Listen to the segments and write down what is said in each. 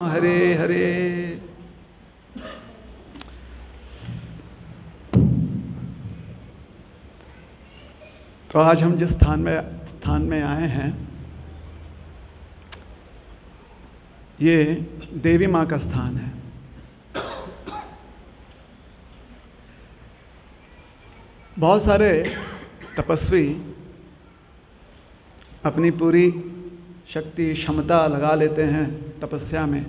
हरे हरे। तो आज हम जिस स्थान में आए हैं, ये देवी माँ का स्थान है। बहुत सारे तपस्वी अपनी पूरी शक्ति क्षमता लगा लेते हैं तपस्या में।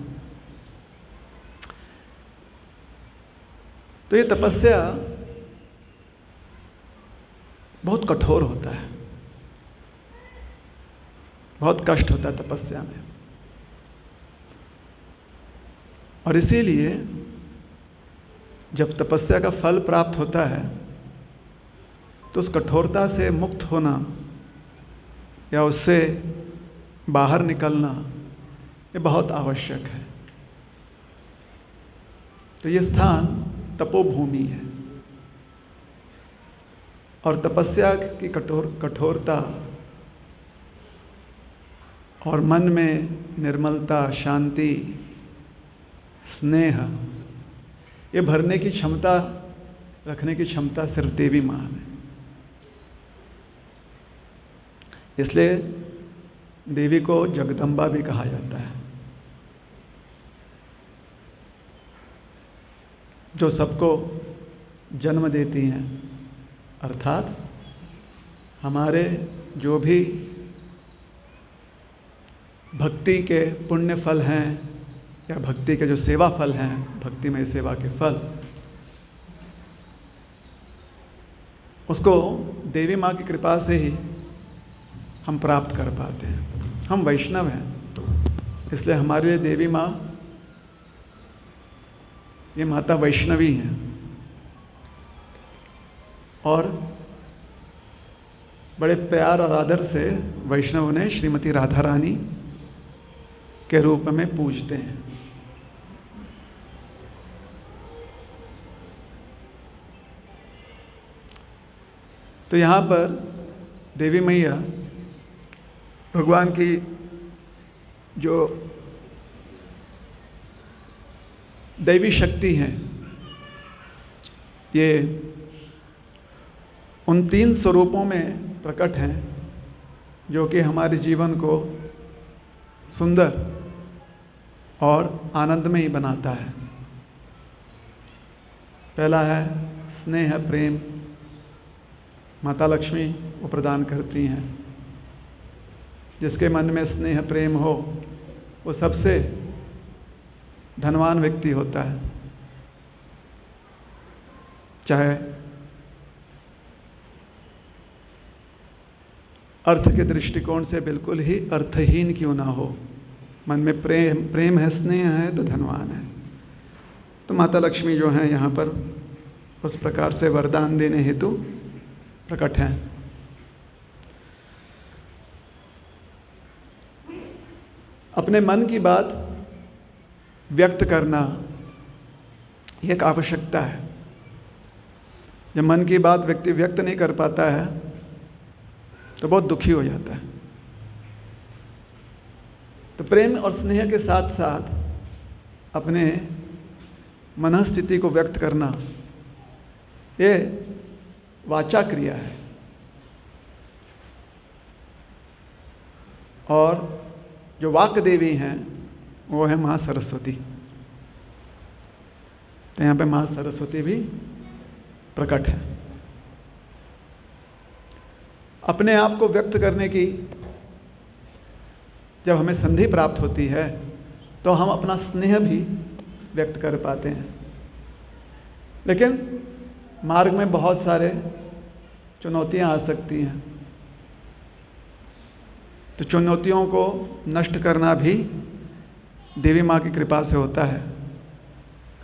तो ये तपस्या बहुत कठोर होता है, बहुत कष्ट होता है तपस्या में। और इसीलिए जब तपस्या का फल प्राप्त होता है तो उस कठोरता से मुक्त होना या उससे बाहर निकलना ये बहुत आवश्यक है। तो ये स्थान तपोभूमि है और तपस्या की कठोरता और मन में निर्मलता, शांति, स्नेह ये भरने की क्षमता, रखने की क्षमता सिर्फ देवी माँ में। इसलिए देवी को जगदम्बा भी कहा जाता है, जो सबको जन्म देती हैं। अर्थात हमारे जो भी भक्ति के पुण्य फल हैं या भक्ति के जो सेवा फल हैं, भक्तिमय सेवा के फल, उसको देवी माँ की कृपा से ही हम प्राप्त कर पाते हैं। हम वैष्णव हैं, इसलिए हमारे लिए देवी माँ ये माता वैष्णवी हैं। और बड़े प्यार और आदर से वैष्णव ने श्रीमती राधा रानी के रूप में पूजते हैं। तो यहाँ पर देवी मैया भगवान की जो दैवी शक्ति हैं, ये उन 3 स्वरूपों में प्रकट हैं जो कि हमारे जीवन को सुंदर और आनंदमयी बनाता है। पहला है स्नेह प्रेम, माता लक्ष्मी वो प्रदान करती हैं। जिसके मन में स्नेह प्रेम हो वो सबसे धनवान व्यक्ति होता है, चाहे अर्थ के दृष्टिकोण से बिल्कुल ही अर्थहीन क्यों ना हो। मन में प्रेम है, स्नेह है तो धनवान है। तो माता लक्ष्मी जो हैं यहाँ पर उस प्रकार से वरदान देने हेतु प्रकट हैं। अपने मन की बात व्यक्त करना ये एक आवश्यकता है। जब मन की बात व्यक्ति व्यक्त नहीं कर पाता है तो बहुत दुखी हो जाता है। तो प्रेम और स्नेह के साथ साथ अपने मनस्थिति को व्यक्त करना ये वाचा क्रिया है। और जो वाक देवी हैं वो है माँ सरस्वती। तो यहाँ पे माँ सरस्वती भी प्रकट है। अपने आप को व्यक्त करने की जब हमें संधि प्राप्त होती है तो हम अपना स्नेह भी व्यक्त कर पाते हैं। लेकिन मार्ग में बहुत सारे चुनौतियाँ आ सकती हैं। तो चुनौतियों को नष्ट करना भी देवी माँ की कृपा से होता है।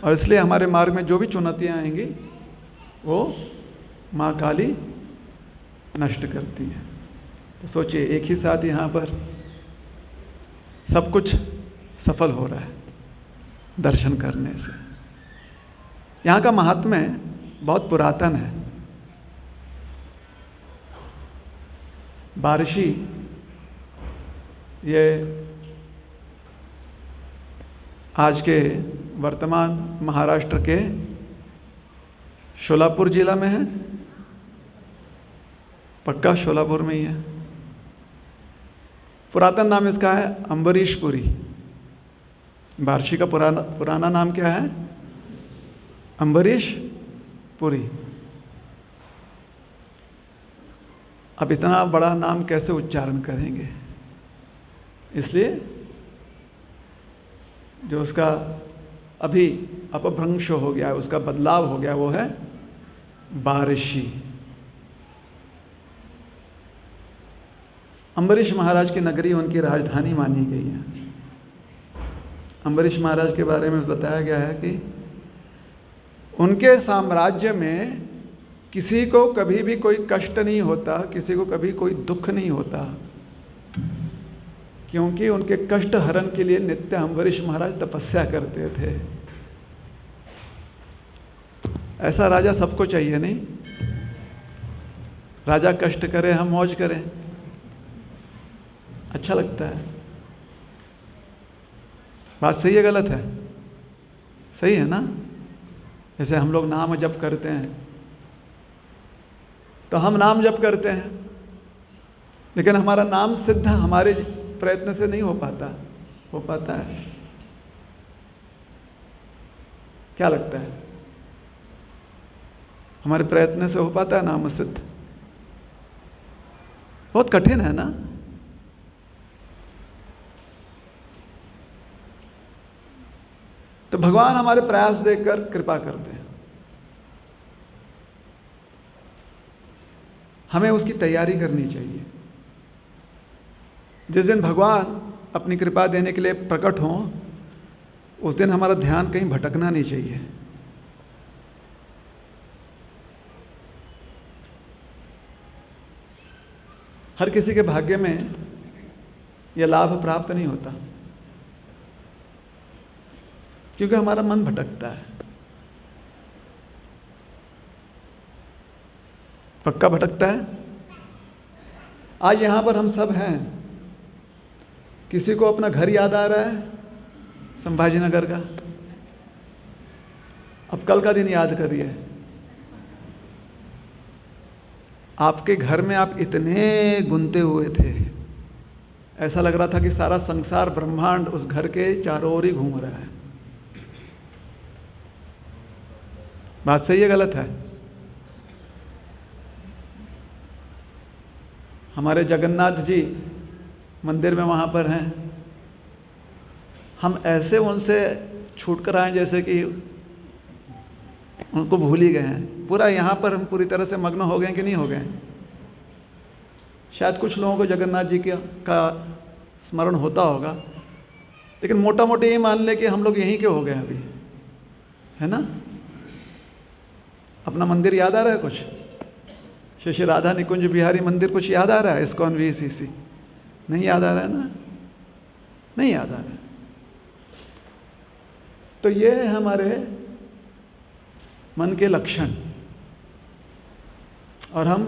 और इसलिए हमारे मार्ग में जो भी चुनौतियाँ आएंगी वो माँ काली नष्ट करती हैं। तो सोचिए, एक ही साथ यहाँ पर सब कुछ सफल हो रहा है दर्शन करने से। यहाँ का महात्म्य बहुत पुरातन है। बारिशी ये आज के वर्तमान महाराष्ट्र के शोलापुर जिला में है, पक्का शोलापुर में ही है। पुरातन नाम इसका है अम्बरीशपुरी। बार्शी का पुराना नाम क्या है? अम्बरीशपुरी। अब इतना बड़ा नाम कैसे उच्चारण करेंगे, इसलिए जो उसका अभी अपभ्रंश हो गया है, उसका बदलाव हो गया, वो है बारिशी। अम्बरीश महाराज की नगरी उनकी राजधानी मानी गई है। अम्बरीश महाराज के बारे में बताया गया है कि उनके साम्राज्य में किसी को कभी भी कोई कष्ट नहीं होता, किसी को कभी कोई दुख नहीं होता, क्योंकि उनके कष्ट हरण के लिए नित्य अम्बरीश महाराज तपस्या करते थे। ऐसा राजा सबको चाहिए नहीं? राजा कष्ट करे, हम मौज करें, अच्छा लगता है। बात सही है गलत है? सही है ना? जैसे हम लोग नाम जप करते हैं, तो हम नाम जप करते हैं, लेकिन हमारा नाम सिद्ध हमारे प्रयत्न से नहीं हो पाता है। क्या लगता है, हमारे प्रयत्न से हो पाता है नाम सिद्ध? बहुत कठिन है ना। तो भगवान हमारे प्रयास देखकर कृपा करते हैं, हमें उसकी तैयारी करनी चाहिए। जिस दिन भगवान अपनी कृपा देने के लिए प्रकट हों, उस दिन हमारा ध्यान कहीं भटकना नहीं चाहिए। हर किसी के भाग्य में यह लाभ प्राप्त नहीं होता, क्योंकि हमारा मन भटकता है। पक्का भटकता है। आज यहां पर हम सब हैं, किसी को अपना घर याद आ रहा है, संभाजी नगर का, अब कल का दिन याद करिए। आपके घर में आप इतने गुंते हुए थे, ऐसा लग रहा था कि सारा संसार ब्रह्मांड उस घर के चारों ओर ही घूम रहा है। बात सही है गलत है? हमारे जगन्नाथ जी मंदिर में वहाँ पर हैं, हम ऐसे उनसे छूट कर आए जैसे कि उनको भूल ही गए हैं। पूरा यहाँ पर हम पूरी तरह से मग्न हो गए कि नहीं हो गए? शायद कुछ लोगों को जगन्नाथ जी का स्मरण होता होगा, लेकिन मोटा मोटी ये मान ले कि हम लोग यहीं के हो गए अभी, है ना? अपना मंदिर याद आ रहा है कुछ? श्री श्री राधा निकुंज बिहारी मंदिर कुछ याद आ रहा है? इस्कॉन वीसीसी नहीं याद आ रहा है ना? नहीं याद आ रहा है। तो ये है हमारे मन के लक्षण, और हम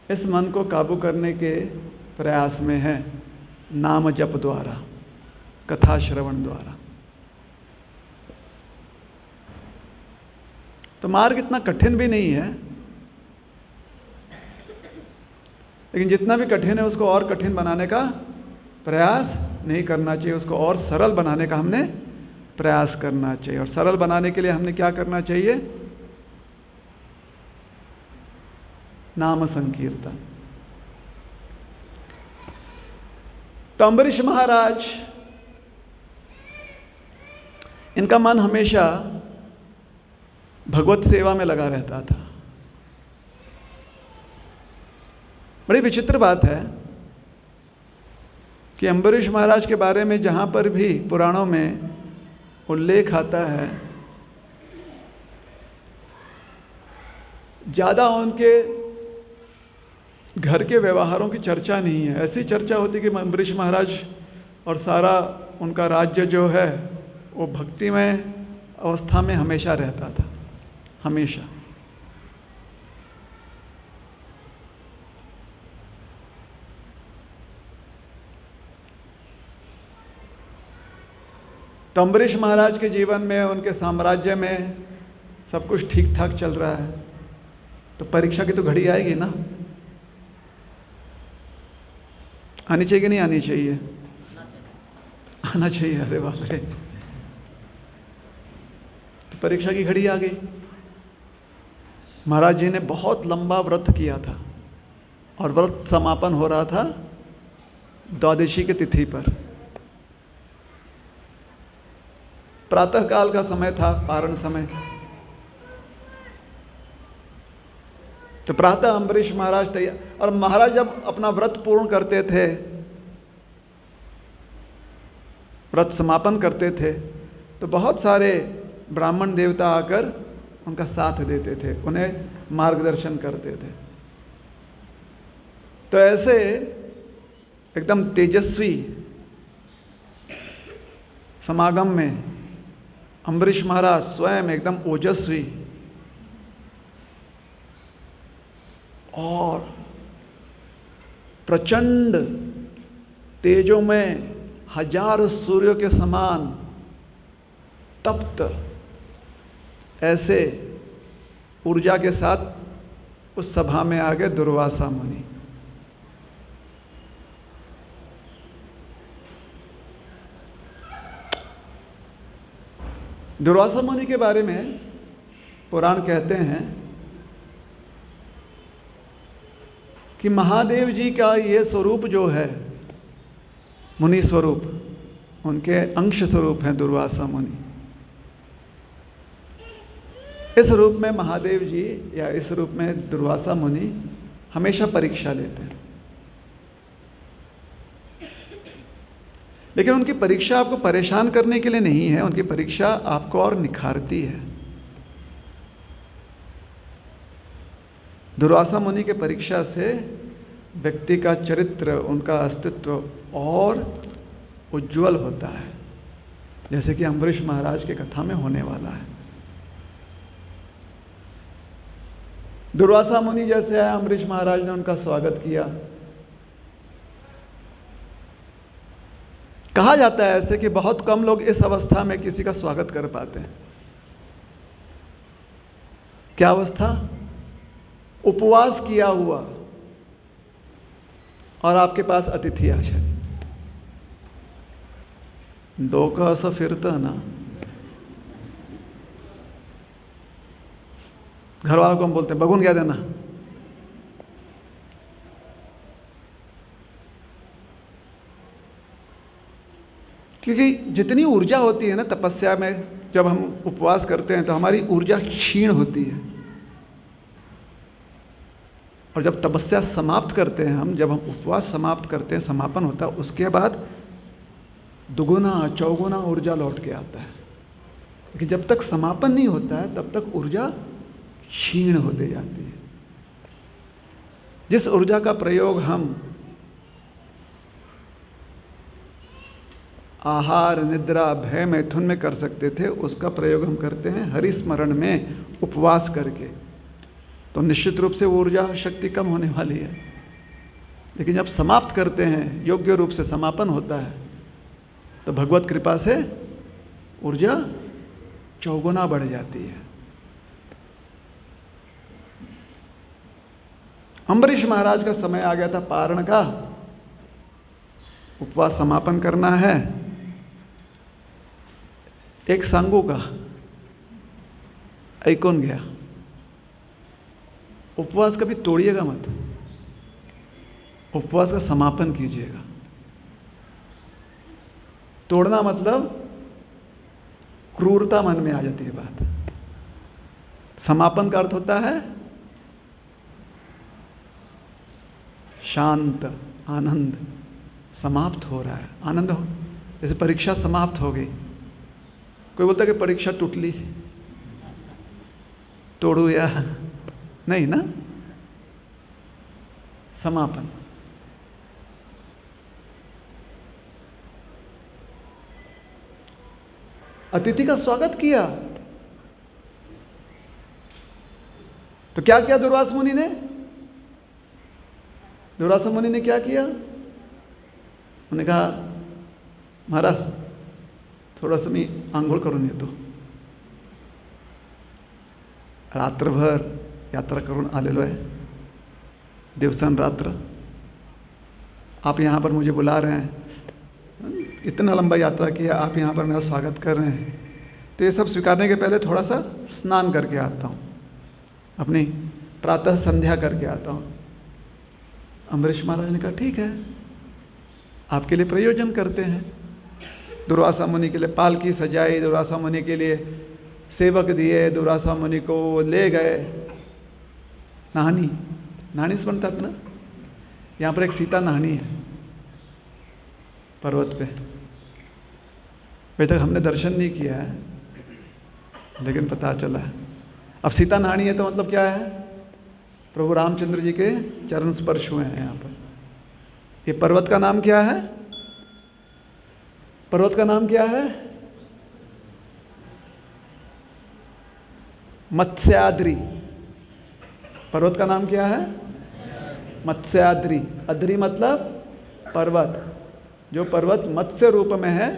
इस मन को काबू करने के प्रयास में हैं नाम जप द्वारा, कथा श्रवण द्वारा। तो मार्ग इतना कठिन भी नहीं है, लेकिन जितना भी कठिन है उसको और कठिन बनाने का प्रयास नहीं करना चाहिए, उसको और सरल बनाने का हमने प्रयास करना चाहिए। और सरल बनाने के लिए हमने क्या करना चाहिए? नाम संकीर्तन। तो अम्बरीश महाराज, इनका मन हमेशा भगवत सेवा में लगा रहता था। बड़ी विचित्र बात है कि अम्बरीश महाराज के बारे में जहाँ पर भी पुराणों में उल्लेख आता है, ज़्यादा उनके घर के व्यवहारों की चर्चा नहीं है। ऐसी चर्चा होती कि अम्बरीश महाराज और सारा उनका राज्य जो है वो भक्तिमय अवस्था में हमेशा रहता था, हमेशा। तो अम्बरीश महाराज के जीवन में, उनके साम्राज्य में सब कुछ ठीक ठाक चल रहा है, तो परीक्षा की तो घड़ी आएगी ना। आनी चाहिए कि नहीं आनी चाहिए? आना चाहिए। अरे बाप रे, तो परीक्षा की घड़ी आ गई। महाराज जी ने बहुत लंबा व्रत किया था और व्रत समापन हो रहा था द्वादशी की तिथि पर। प्रातः काल का समय था, पारण समय। तो प्रातः अम्बरीश महाराज तैयार, और महाराज जब अपना व्रत पूर्ण करते थे, व्रत समापन करते थे, तो बहुत सारे ब्राह्मण देवता आकर उनका साथ देते थे, उन्हें मार्गदर्शन करते थे। तो ऐसे एकदम तेजस्वी समागम में अम्बरीश महाराज स्वयं एकदम ओजस्वी और प्रचंड तेजों में हजार सूर्यों के समान तप्त ऐसे ऊर्जा के साथ उस सभा में आ गए दुर्वासा मुनि। दुर्वासा मुनि के बारे में पुराण कहते हैं कि महादेव जी का ये स्वरूप जो है, मुनि स्वरूप, उनके अंश स्वरूप हैं दुर्वासा मुनि। इस रूप में महादेव जी या इस रूप में दुर्वासा मुनि हमेशा परीक्षा लेते हैं। लेकिन उनकी परीक्षा आपको परेशान करने के लिए नहीं है, उनकी परीक्षा आपको और निखारती है। दुर्वासा मुनि के परीक्षा से व्यक्ति का चरित्र, उनका अस्तित्व और उज्जवल होता है, जैसे कि अम्बरीश महाराज के कथा में होने वाला है। दुर्वासा मुनि जैसे आए, अम्बरीश महाराज ने उनका स्वागत किया। कहा जाता है ऐसे कि बहुत कम लोग इस अवस्था में किसी का स्वागत कर पाते हैं। क्या अवस्था? उपवास किया हुआ और आपके पास अतिथि आ जाए। डोका सा फिरता ना, घर वालों को हम बोलते हैं बगुन क्या देना। क्योंकि जितनी ऊर्जा होती है ना तपस्या में, जब हम उपवास करते हैं तो हमारी ऊर्जा क्षीण होती है, और जब तपस्या समाप्त करते हैं हम, जब हम उपवास समाप्त करते हैं, समापन होता है, उसके बाद दुगुना चौगुना ऊर्जा लौट के आता है। लेकिन जब तक समापन नहीं होता है तब तक ऊर्जा क्षीण होते जाती है। जिस ऊर्जा का प्रयोग हम आहार, निद्रा, भय, मैथुन में कर सकते थे, उसका प्रयोग हम करते हैं हरि स्मरण में उपवास करके, तो निश्चित रूप से ऊर्जा शक्ति कम होने वाली है। लेकिन जब समाप्त करते हैं, योग्य रूप से समापन होता है, तो भगवत कृपा से ऊर्जा चौगुना बढ़ जाती है। अम्बरीश महाराज का समय आ गया था पारण का, उपवास समापन करना है। एक सांगू का ऐकून गया, उपवास कभी तोड़िएगा मत, उपवास का समापन कीजिएगा। तोड़ना मतलब क्रूरता मन में आ जाती है बात। समापन का अर्थ होता है शांत, आनंद। समाप्त हो रहा है, आनंद हो। जैसे परीक्षा समाप्त हो गई, कोई बोलता है कि परीक्षा टूटली, तोड़ू या नहीं ना, समापन। अतिथि का स्वागत किया, तो क्या किया दुर्वासा मुनि ने? दुर्वासा मुनि ने क्या किया? उन्होंने कहा महाराज थोडंसं मी आंघोळ करून येतो. रात्रभर यात्रा करून आलेलो आहे, दिवसन रात्र. आप यहाँ पर मुझे बुला रहे हैं, इतना लंबा यात्रा किया, आप यहाँ पर मेरा स्वागत कर रहे हैं. तो ये सब स्वीकारने के पहले थोड़ा सा स्नान करके आता हूँ, अपनी प्रातः संध्या करके आता हूँ. अम्बरीश महाराज ने कहा ठीक है, आपके लिए प्रयोजन करते हैं. दुर्वासा मुनि के लिए पालकी सजाई, दुर्वासा मुनि के लिए सेवक दिए, दुर्वासा मुनि को ले गए. नाहनीच म्हणतात ना, यहाँ पर एक सीता नाहनी है पर्वत पे. अभी तक हमने दर्शन नहीं किया है, लेकिन पता चला है. अब सीता नाहनी है तो मतलब क्या है, प्रभु रामचंद्र जी के चरण स्पर्श हुए हैं यहाँ पर. ये पर्वत का नाम क्या है? पर्वत का नाम क्या है? मत्स्याद्रि. पर्वत का नाम क्या है? मत्स्याद्रि. अद्रि मतलब पर्वत. जो पर्वत मत्स्य रूप में है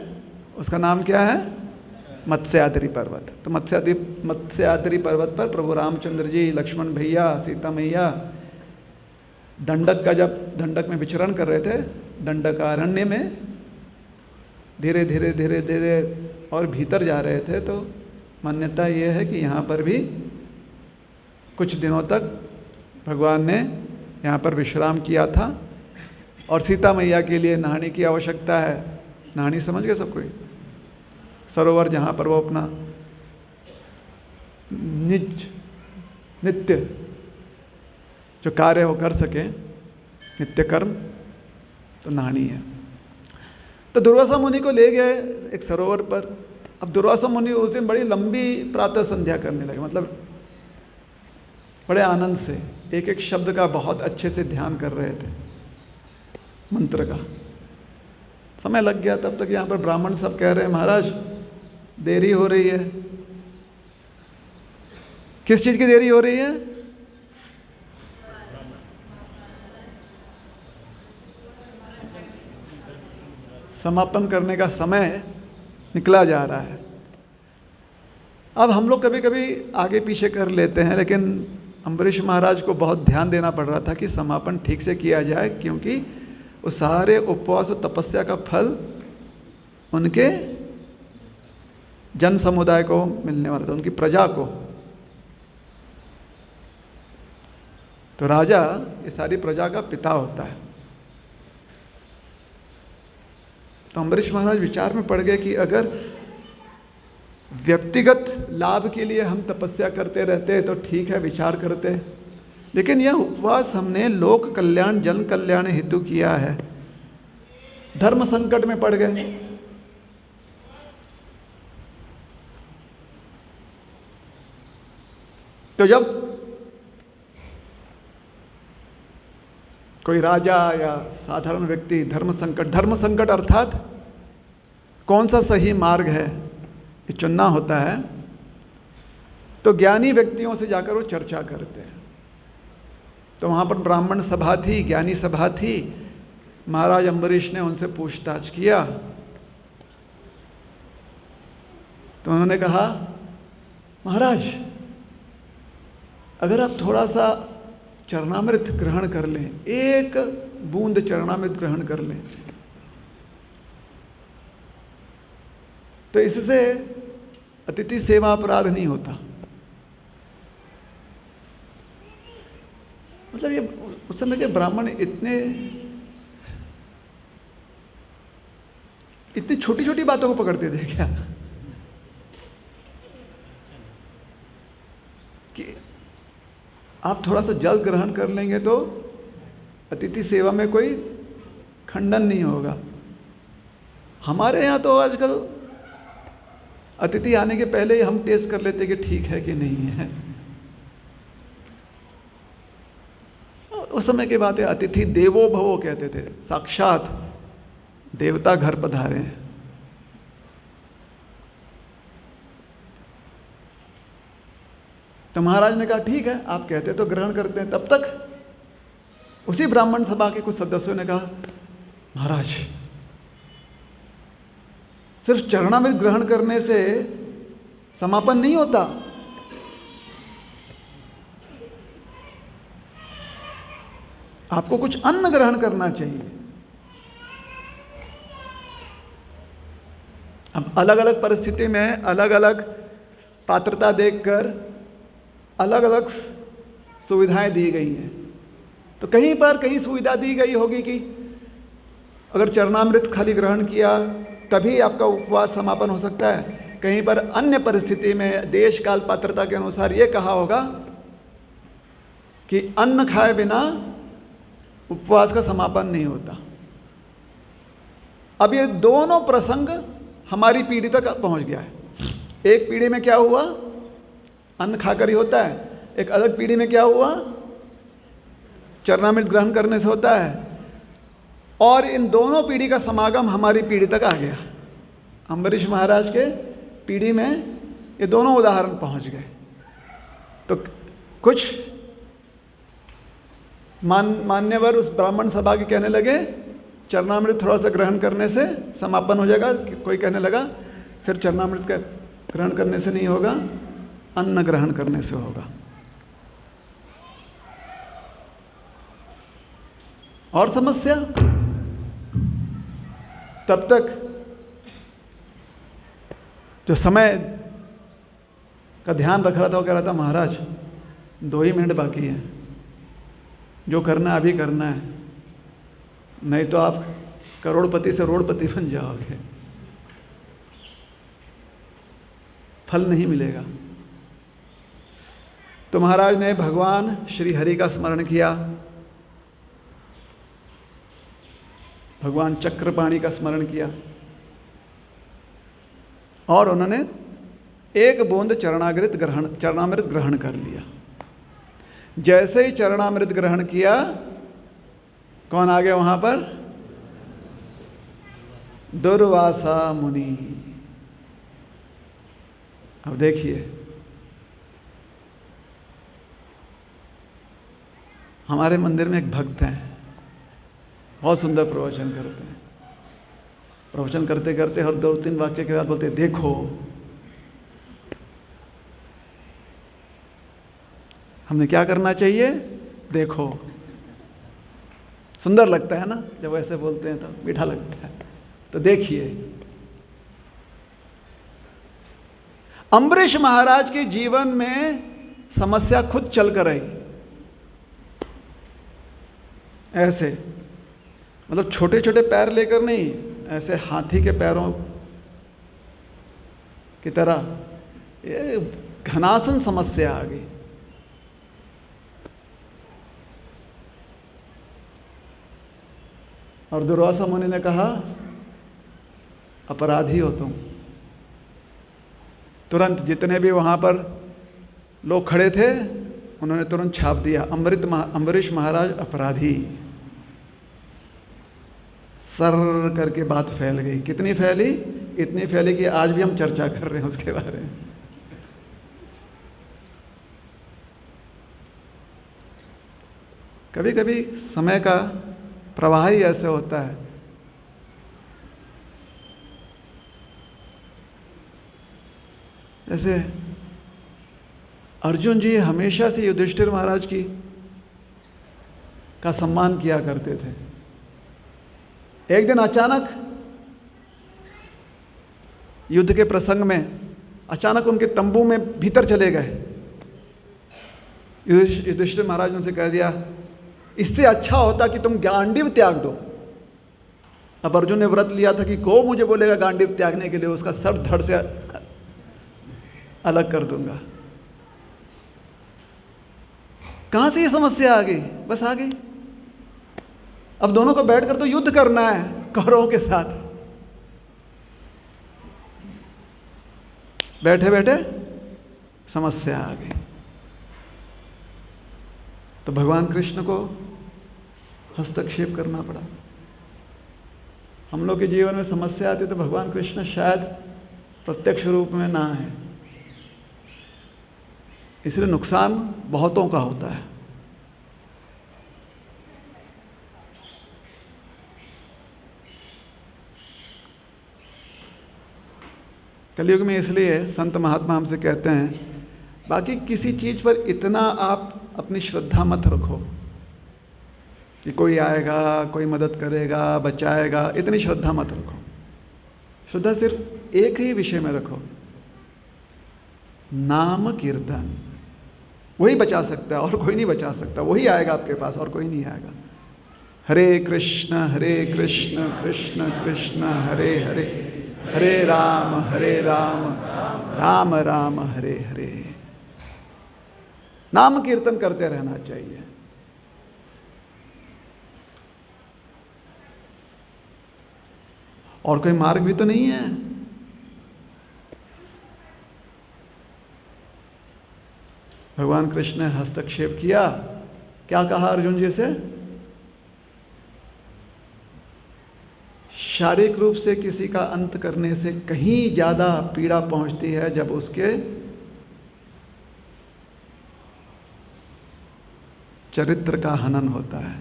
उसका नाम क्या है? मत्स्याद्रि पर्वत. तो मत्स्याद्रि पर्वत पर प्रभु रामचंद्र जी, लक्ष्मण भैया, सीता मैया दंडक में विचरण कर रहे थे. दंडक अरण्य में धीरे धीरे और भीतर जा रहे थे. तो मान्यता ये है कि यहाँ पर भी कुछ दिनों तक भगवान ने यहाँ पर विश्राम किया था. और सीता मैया के लिए नहाने की आवश्यकता है. नहानी समझ गए सब कोई? सरोवर जहाँ पर वो अपना नित्य जो कार्य वो कर सके, नित्य कर्म, तो नहानी है. तो दुर्वासा मुनि को ले गए एक सरोवर पर. अब दुर्वासा मुनि उस दिन बड़ी लंबी प्रातः संध्या करने लगे, मतलब बड़े आनंद से एक एक शब्द का बहुत अच्छे से ध्यान कर रहे थे, मंत्र का. समय लग गया. तब तक यहाँ पर ब्राह्मण सब कह रहे हैं महाराज देरी हो रही है. किस चीज की देरी हो रही है? समापन करने का समय निकला जा रहा है. अब हम लोग कभी कभी आगे पीछे कर लेते हैं, लेकिन अम्बरीश महाराज को बहुत ध्यान देना पड़ रहा था कि समापन ठीक से किया जाए, क्योंकि उस सारे उपवास और तपस्या का फल उनके जन समुदाय को मिलने वाला था, उनकी प्रजा को. तो राजा ये सारी प्रजा का पिता होता है. तो अम्बरीश महाराज विचार में पड़ गए कि अगर व्यक्तिगत लाभ के लिए हम तपस्या करते रहते तो ठीक है, विचार करते, लेकिन यह उपवास हमने लोक कल्याण, जन कल्याण हेतु किया है. धर्म संकट में पड़ गए. तो जब कोई राजा या साधारण व्यक्ति धर्म संकट अर्थात कौन सा सही मार्ग है ये चुनना होता है, तो ज्ञानी व्यक्तियों से जाकर वो चर्चा करते हैं. तो वहाँ पर ब्राह्मण सभा थी, ज्ञानी सभा थी. महाराज अम्बरीश ने उनसे पूछताछ किया. तो उन्होंने कहा महाराज अगर आप थोड़ा सा चरणामृत ग्रहण कर लें, एक बूंद चरणामृत ग्रहण कर लें, तो इससे अतिथि सेवा अपराध नहीं होता. मतलब ये उस समय के ब्राह्मण इतनी छोटी छोटी बातों को पकड़ते थे क्या, कि आप थोड़ा सा जल ग्रहण कर लेंगे तो अतिथि सेवा में कोई खंडन नहीं होगा. हमारे यहाँ तो आजकल अतिथि आने के पहले ही हम टेस्ट कर लेते कि ठीक है कि नहीं है. उस समय की बात है, अतिथि देवो भवो कहते थे, साक्षात देवता घर पधारे हैं. तो महाराज ने कहा ठीक है, आप कहते तो ग्रहण करते हैं. तब तक उसी ब्राह्मण सभा के कुछ सदस्यों ने कहा महाराज सिर्फ चरणामृत ग्रहण करने से समापन नहीं होता। आपको कुछ अन्न ग्रहण करना चाहिए। अब अलग अलग परिस्थिति में अलग अलग पात्रता देखकर अलग अलग सुविधाएं दी गई हैं। तो कहीं पर कहीं सुविधा दी गई होगी कि अगर चरणामृत खाली ग्रहण किया तभी आपका उपवास समापन हो सकता है। कहीं पर अन्य परिस्थिति में देश काल पात्रता के अनुसार ये कहा होगा कि अन्न खाए बिना उपवास का समापन नहीं होता। अब ये दोनों प्रसंग हमारी पीढ़ी तक पहुंच गया है। एक पीढ़ी में क्या हुआ, अन्न खाकर ही होता है। एक अलग पीढ़ी में क्या हुआ, चरणामृत ग्रहण करने से होता है। और इन दोनों पीढ़ी का समागम हमारी पीढ़ी तक आ गया। अम्बरीश महाराज के पीढ़ी में ये दोनों उदाहरण पहुंच गए। तो कुछ मान्यवर उस ब्राह्मण सभा के कहने लगे चरणामृत थोड़ा सा ग्रहण करने से समापन हो जाएगा। कोई कहने लगा सिर्फ चरणामृत का ग्रहण करने से नहीं होगा, अन्न ग्रहण करने से होगा। और समस्या, तब तक जो समय का ध्यान रख रहा था वो कह रहा था महाराज 2 ही मिनट बाकी हैं, जो करना है अभी करना है, नहीं तो आप करोड़पति से रोड़पति बन जाओगे, फल नहीं मिलेगा। तो महाराज ने भगवान श्री हरि का स्मरण किया, भगवान चक्रपाणी का स्मरण किया और उन्होंने 1 बूंद चरणामृत ग्रहण कर लिया। जैसे ही चरणामृत ग्रहण किया, कौन आ गया वहां पर, दुर्वासा मुनि। अब देखिए, हमारे मंदिर में एक भक्त हैं, बहुत सुंदर प्रवचन करते हैं। प्रवचन करते करते हर 2-3 वाक्य के बाद बोलते देखो। हमने क्या करना चाहिए, देखो। सुंदर लगता है ना जब ऐसे बोलते हैं, तो मीठा लगता है। तो देखिए, अम्बरीश महाराज के जीवन में समस्या खुद चल कर आई। ऐसे मतलब छोटे छोटे पैर लेकर नहीं, ऐसे हाथी के पैरों की तरह ये घनासन समस्या आ गई। और दुर्वासा मुनि ने कहा अपराधी हो तुम। तुरंत जितने भी वहां पर लोग खड़े थे उन्होंने तुरंत छाप दिया, अम्बरीश महाराज अपराधी। सर करके बात फैल गई। कितनी फैली, इतनी फैली कि आज भी हम चर्चा कर रहे हैं उसके बारे में। कभी कभी समय का प्रवाह ही ऐसे होता है। जैसे अर्जुन जी हमेशा से युधिष्ठिर महाराज की का सम्मान किया करते थे। एक दिन अचानक युद्ध के प्रसंग में अचानक उनके तंबू में भीतर चले गए। युधिष्ठिर महाराज ने उनसे कह दिया, इससे अच्छा होता कि तुम गांडीव त्याग दो। अब अर्जुन ने व्रत लिया था कि को मुझे बोलेगा गांडीव त्यागने के लिए, उसका सर धड़ से अलग कर दूंगा। कहां से ये समस्या आ गई, बस आ गई। अब दोनों को बैठकर तो युद्ध करना है कौरवों के साथ। बैठे बैठे समस्या आ गई। तो भगवान कृष्ण को हस्तक्षेप करना पड़ा। हम लोग के जीवन में समस्या आती तो भगवान कृष्ण शायद प्रत्यक्ष रूप में ना है, इसलिए नुकसान बहुतों का होता है। कलयुग में इसलिए संत महात्मा हमसे कहते हैं, बाकी किसी चीज़ पर इतना आप अपनी श्रद्धा मत रखो कि कोई आएगा, कोई मदद करेगा, बचाएगा, इतनी श्रद्धा मत रखो। श्रद्धा सिर्फ एक ही विषय में रखो, नाम कीर्तन। वही बचा सकता है और कोई नहीं बचा सकता। वही आएगा आपके पास और कोई नहीं आएगा। हरे कृष्ण कृष्ण कृष्ण हरे हरे, हरे राम राम राम हरे हरे। नाम कीर्तन करते रहना चाहिए। और कोई मार्ग भी तो नहीं है। भगवान कृष्ण ने हस्तक्षेप किया, क्या कहा अर्जुन जी से? शारीरिक रूप से किसी का अंत करने से कहीं ज्यादा पीड़ा पहुंचती है जब उसके चरित्र का हनन होता है।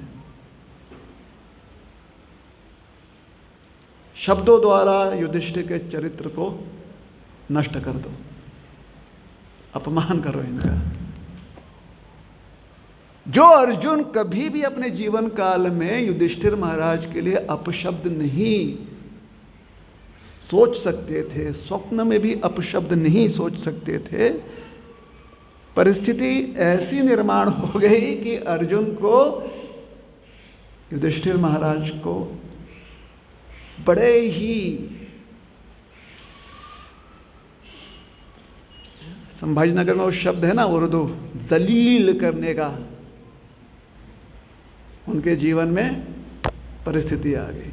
शब्दों द्वारा युधिष्ठिर के चरित्र को नष्ट कर दो, अपमान करो इनका। जो अर्जुन कभी भी अपने जीवन काल में युधिष्ठिर महाराज के लिए अपशब्द नहीं सोच सकते थे, स्वप्न में भी अपशब्द नहीं सोच सकते थे, परिस्थिति ऐसी निर्माण हो गई कि अर्जुन को, युधिष्ठिर महाराज को बड़े ही संभाजीनगर में वो शब्द है ना उर्दू, जलील करने का उनके जीवन में परिस्थिति आ गई।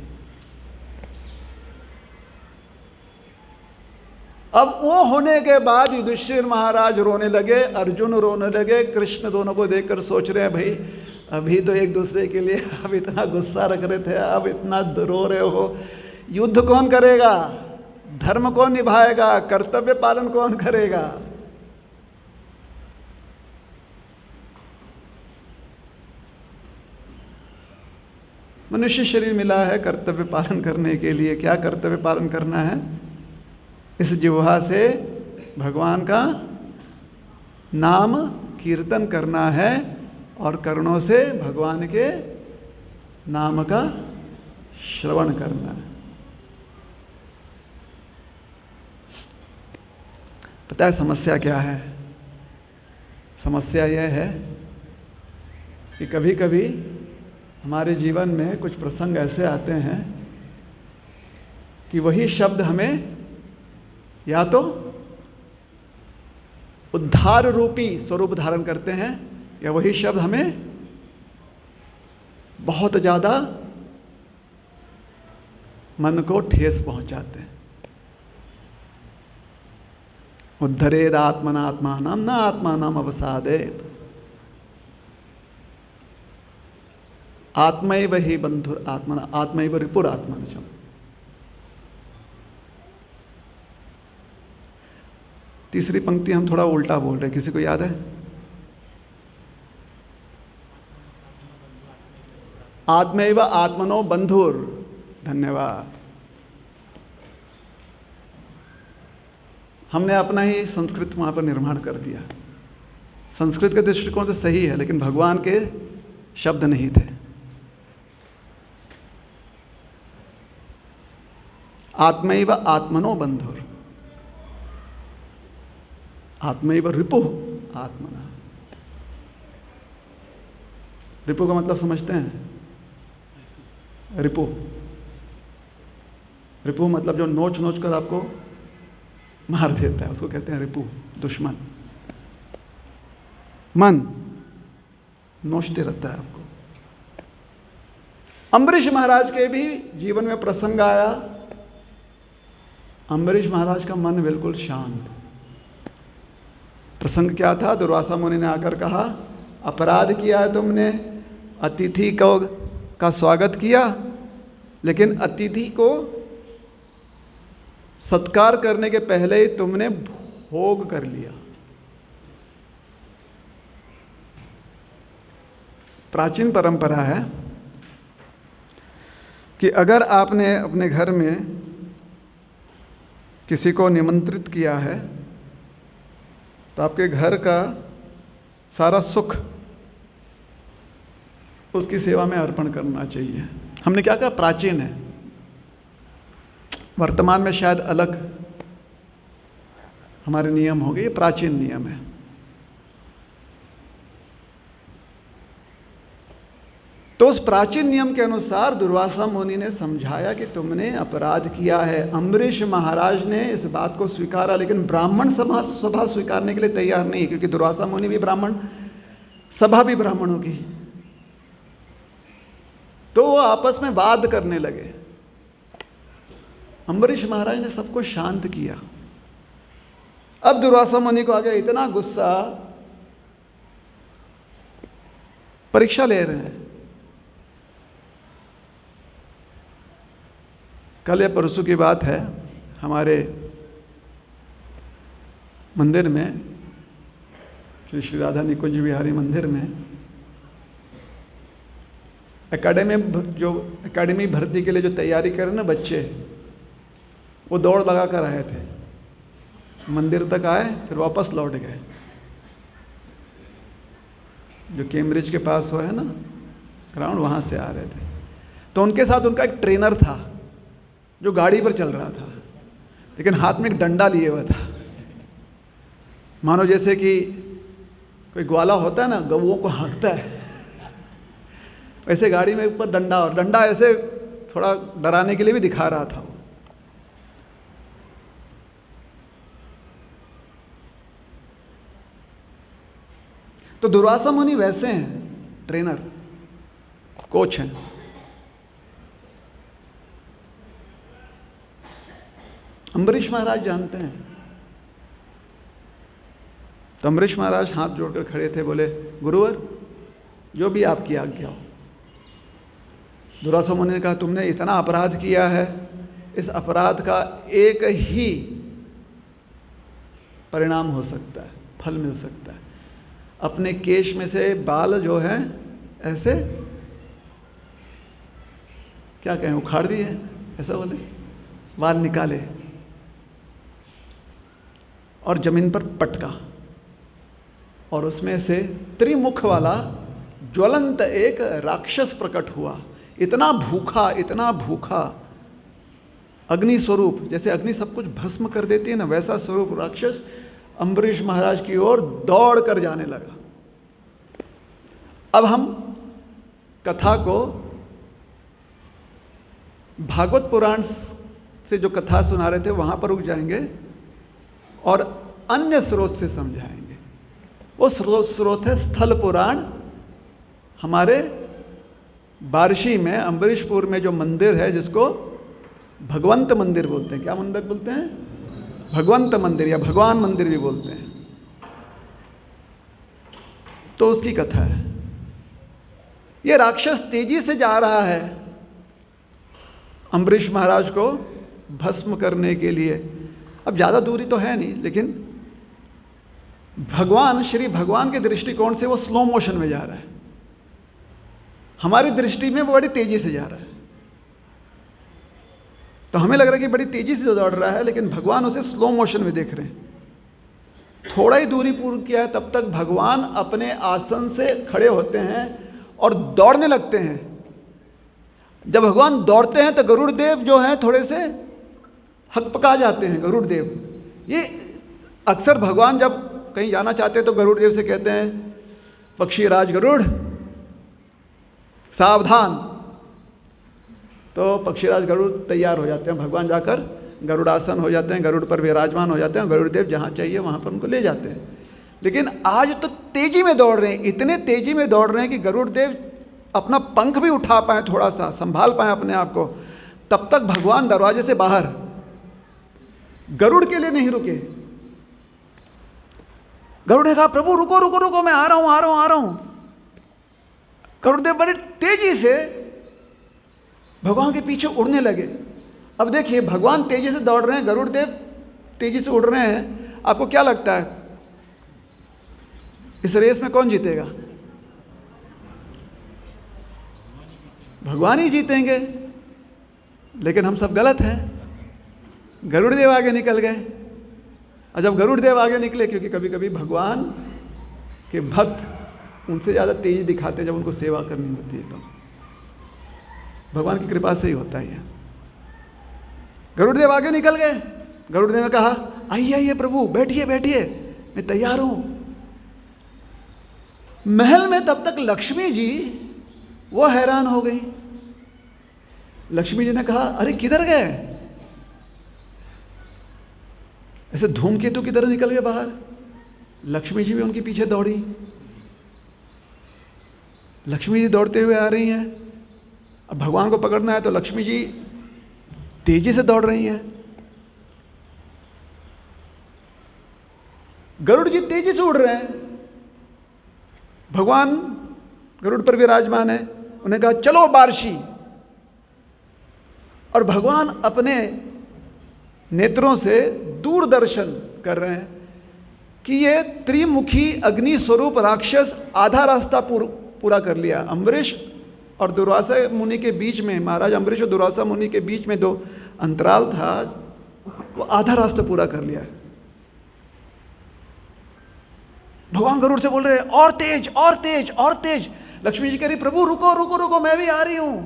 अब वो होने के बाद युधिष्ठिर महाराज रोने लगे, अर्जुन रोने लगे, कृष्ण दोनों को देखकर सोच रहे हैं भाई अभी तो एक दूसरे के लिए अब इतना गुस्सा रख रहे थे, अब इतना रो रहे हो, युद्ध कौन करेगा, धर्म कौन निभाएगा, कर्तव्य पालन कौन करेगा? मनुष्य शरीर मिला है कर्तव्य पालन करने के लिए। क्या कर्तव्य पालन करना है? इस जिह्वा से भगवान का नाम कीर्तन करना है और कर्णों से भगवान के नाम का श्रवण करना है। पता है समस्या क्या है? समस्या यह है कि कभी कभी हमारे जीवन में कुछ प्रसंग ऐसे आते हैं कि वही शब्द हमें या तो उद्धार रूपी स्वरूप धारण करते हैं या वही शब्द हमें बहुत ज़्यादा मन को ठेस पहुंचाते हैं। उद्धरेद आत्मनात्मानम न आत्मानम अवसादेत, आत्मैव ही बंधुर आत्मना आत्मैव रिपुर आत्मनिजम। तीसरी पंक्ति हम थोड़ा उल्टा बोल रहे हैं, किसी को याद है? आत्मैव आत्मनो बंधुर। धन्यवाद। हमने अपना ही संस्कृत वहां पर निर्माण कर दिया। संस्कृत के दृष्टिकोण से सही है, लेकिन भगवान के शब्द नहीं थे। आत्मैव आत्मनो बंधुर, आत्मैव रिपुः आत्मना। रिपु का मतलब समझते हैं? रिपु, रिपु मतलब जो नोच नोच कर आपको मार देता है, उसको कहते हैं रिपु, दुश्मन। मन नोचते रहता है आपको। अम्बरीश महाराज के भी जीवन में प्रसंग आया। अम्बरीश महाराज का मन बिल्कुल शांत। प्रसंग क्या था? दुर्वासा मुनि ने आकर कहा, अपराध किया है तुमने, अतिथि का स्वागत किया, लेकिन अतिथि को सत्कार करने के पहले ही तुमने भोग कर लिया। प्राचीन परंपरा है कि अगर आपने अपने घर में किसी को निमंत्रित किया है तो आपके घर का सारा सुख उसकी सेवा में अर्पण करना चाहिए। हमने क्या कहा? प्राचीन है। वर्तमान में शायद अलग हमारे नियम हो गए, ये प्राचीन नियम है। तो उस प्राचीन नियम के अनुसार दुर्वासा मुनि ने समझाया कि तुमने अपराध किया है। अम्बरीश महाराज ने इस बात को स्वीकारा, लेकिन ब्राह्मण सभा स्वीकारने के लिए तैयार नहीं, क्योंकि दुर्वासा मुनि भी ब्राह्मण, सभा भी ब्राह्मणों की। तो वो आपस में वाद करने लगे। अम्बरीश महाराज ने सबको शांत किया। अब दुर्वासा मुनि को आ गया इतना गुस्सा, परीक्षा ले रहे हैं। कल या परसों की बात है, हमारे मंदिर में, श्री राधा निकुंज विहारी मंदिर में एकेडमी भर्ती के लिए जो तैयारी करें ना बच्चे, वो दौड़ लगा कर आए थे। मंदिर तक आए, फिर वापस लौट गए। जो कैम्ब्रिज के पास वो है ना ग्राउंड, वहाँ से आ रहे थे। तो उनके साथ उनका एक ट्रेनर था जो गाड़ी पर चल रहा था, लेकिन हाथ में एक डंडा लिए हुआ था, मानो जैसे कि कोई ग्वाला होता है ना, गऊओं को हाँकता है, वैसे गाड़ी में ऊपर डंडा, और डंडा ऐसे थोड़ा डराने के लिए भी दिखा रहा था वो। तो दुर्वासा मुनि वैसे हैं, ट्रेनर, कोच हैं। अम्बरीश महाराज जानते हैं। तो अम्बरीश महाराज हाथ जोड़कर खड़े थे, बोले गुरुवर जो भी आपकी आज्ञा हो। दुर्वासा मुनि ने कहा तुमने इतना अपराध किया है, इस अपराध का एक ही परिणाम हो सकता है, फल मिल सकता है। अपने केश में से बाल जो है ऐसे क्या कहें, उखाड़ दिए, ऐसा बोले, बाल निकाले और जमीन पर पटका, और उसमें से त्रिमुख वाला ज्वलंत एक राक्षस प्रकट हुआ। इतना भूखा अग्नि स्वरूप, जैसे अग्नि सब कुछ भस्म कर देती है ना, वैसा स्वरूप राक्षस अम्बरीश महाराज की ओर दौड़ कर जाने लगा। अब हम कथा को भागवत पुराण से जो कथा सुना रहे थे वहां पर रुक जाएंगे और अन्य स्रोत से समझाएंगे। वो स्रोत है स्थल पुराण। हमारे बार्शी में अम्बरीशपुर में जो मंदिर है, जिसको भगवंत मंदिर बोलते हैं, क्या मंदिर बोलते हैं? भगवंत मंदिर या भगवान मंदिर भी बोलते हैं। तो उसकी कथा है। ये राक्षस तेजी से जा रहा है अम्बरीश महाराज को भस्म करने के लिए। अब ज़्यादा दूरी तो है नहीं, लेकिन श्री भगवान के दृष्टिकोण से वो स्लो मोशन में जा रहा है। हमारी दृष्टि में वो बड़ी तेजी से जा रहा है, तो हमें लग रहा है कि बड़ी तेजी से दौड़ रहा है, लेकिन भगवान उसे स्लो मोशन में देख रहे हैं। थोड़ा ही दूरी पूर्ण किया है, तब तक भगवान अपने आसन से खड़े होते हैं और दौड़ने लगते हैं। जब भगवान दौड़ते हैं तो गरुड़ देव जो हैं थोड़े से हकपका जाते हैं। गरुड़ देव, ये अक्सर भगवान जब कहीं जाना चाहते हैं तो गरुड़ देव से कहते हैं, पक्षी राज गरुड़ सावधान। तो पक्षीराज गरुड़ तैयार हो जाते हैं, भगवान जाकर गरुड़ासन हो जाते हैं, गरुड़ पर विराजमान हो जाते हैं, गरुड़ देव जहाँ चाहिए वहाँ पर उनको ले जाते हैं। लेकिन आज तो तेजी में दौड़ रहे हैं, इतने तेजी में दौड़ रहे हैं कि गरुड़ देव अपना पंख भी उठा पाए, थोड़ा सा संभाल पाए अपने आप को। तब तक भगवान दरवाजे से बाहर, गरुड़ के लिए नहीं रुके। गरुड़ ने कहा प्रभु रुको रुको रुको, मैं आ रहा हूं। गरुड़देव बड़ी तेजी से भगवान के पीछे उड़ने लगे। अब देखिए, भगवान तेजी से दौड़ रहे हैं, गरुड़देव तेजी से उड़ रहे हैं। आपको क्या लगता है इस रेस में कौन जीतेगा? भगवान ही जीतेंगे। लेकिन हम सब गलत हैं। गरुड़ देव आगे निकल गए। और जब गरुड़ देव आगे निकले, क्योंकि कभी कभी भगवान के भक्त उनसे ज़्यादा तेज दिखाते जब उनको सेवा करनी होती है, तो भगवान की कृपा से ही होता है। गरुड़ देव आगे निकल गए। गरुड़ देव ने कहा, आइए आइए प्रभु, बैठिए बैठिए, मैं तैयार हूं। महल में तब तक लक्ष्मी जी वो हैरान हो गई। लक्ष्मी जी ने कहा, अरे किधर गए? ऐसे धूमकेतु की तरह निकल गए बाहर। लक्ष्मी जी भी उनके पीछे दौड़ी। लक्ष्मी जी दौड़ते हुए आ रही हैं। अब भगवान को पकड़ना है तो लक्ष्मी जी तेजी से दौड़ रही हैं। गरुड़ जी तेजी से उड़ रहे हैं। भगवान गरुड़ पर विराजमान है। उन्हें कहा, चलो बार्शी। और भगवान अपने नेत्रों से दूरदर्शन कर रहे हैं कि ये त्रिमुखी अग्नि स्वरूप राक्षस आधा रास्ता पूरा कर लिया। अम्बरीश और दुर्वासा मुनि के बीच में, महाराज अम्बरीश और दुर्वासा मुनि के बीच में जो अंतराल था, वो आधा रास्ता पूरा कर लिया। भगवान गरुड़ से बोल रहे हैं, और तेज और तेज और तेज। लक्ष्मी जी कह रही, प्रभु रुको रुको रुको, मैं भी आ रही हूं।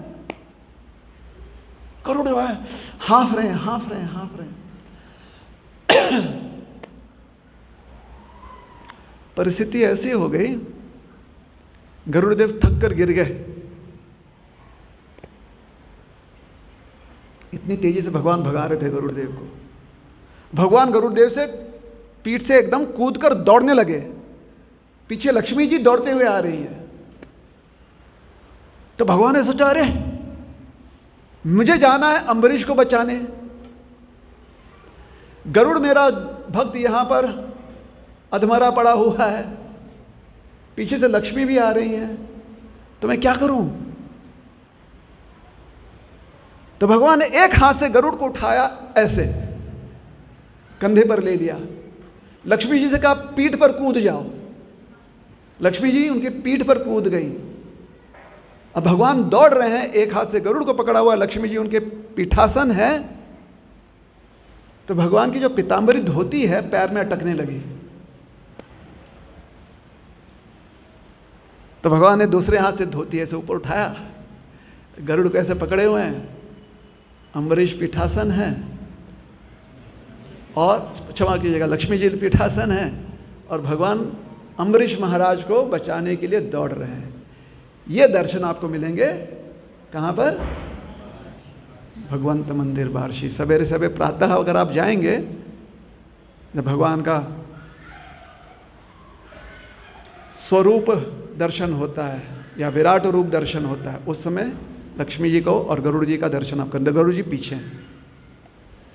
गरुड़ हाफ रहे हैं हाफ रहे हैं हाफ रहे हैं। परिस्थिति ऐसी हो गई, गरुड़देव थक कर गिर गए। इतनी तेजी से भगवान भगा रहे थे गरुड़देव को। भगवान गरुड़देव से पीठ से एकदम कूद कर दौड़ने लगे। पीछे लक्ष्मी जी दौड़ते हुए आ रही है। तो भगवान ने सोचा, अरे मुझे जाना है अम्बरीश को बचाने। गरुड़ मेरा भक्त यहां पर अधमरा पड़ा हुआ है, पीछे से लक्ष्मी भी आ रही है, तो मैं क्या करूं? तो भगवान ने एक हाथ से गरुड़ को उठाया, ऐसे कंधे पर ले लिया। लक्ष्मी जी से कहा, पीठ पर कूद जाओ। लक्ष्मी जी उनके पीठ पर कूद गई। अब भगवान दौड़ रहे हैं, एक हाथ से गरुड़ को पकड़ा हुआ, लक्ष्मी जी उनके पीठासन है। तो भगवान की जो पीतांबरी धोती है पैर में अटकने लगी। तो भगवान ने दूसरे हाथ से धोती ऐसे ऊपर उठाया, गरुड़ को ऐसे पकड़े हुए हैं, अम्बरीश पीठासन है, और क्षमा कीजिएगा लक्ष्मी जी पीठासन है, और भगवान अम्बरीश महाराज को बचाने के लिए दौड़ रहे हैं। ये दर्शन आपको मिलेंगे कहाँ पर? भगवंत मंदिर बार्शी। सवेरे सवेरे प्रातः अगर आप जाएंगे, जब भगवान का स्वरूप दर्शन होता है या विराट रूप दर्शन होता है, उस समय लक्ष्मी जी को और गरुड़ जी का दर्शन आप करते। गरुड़ जी पीछे हैं,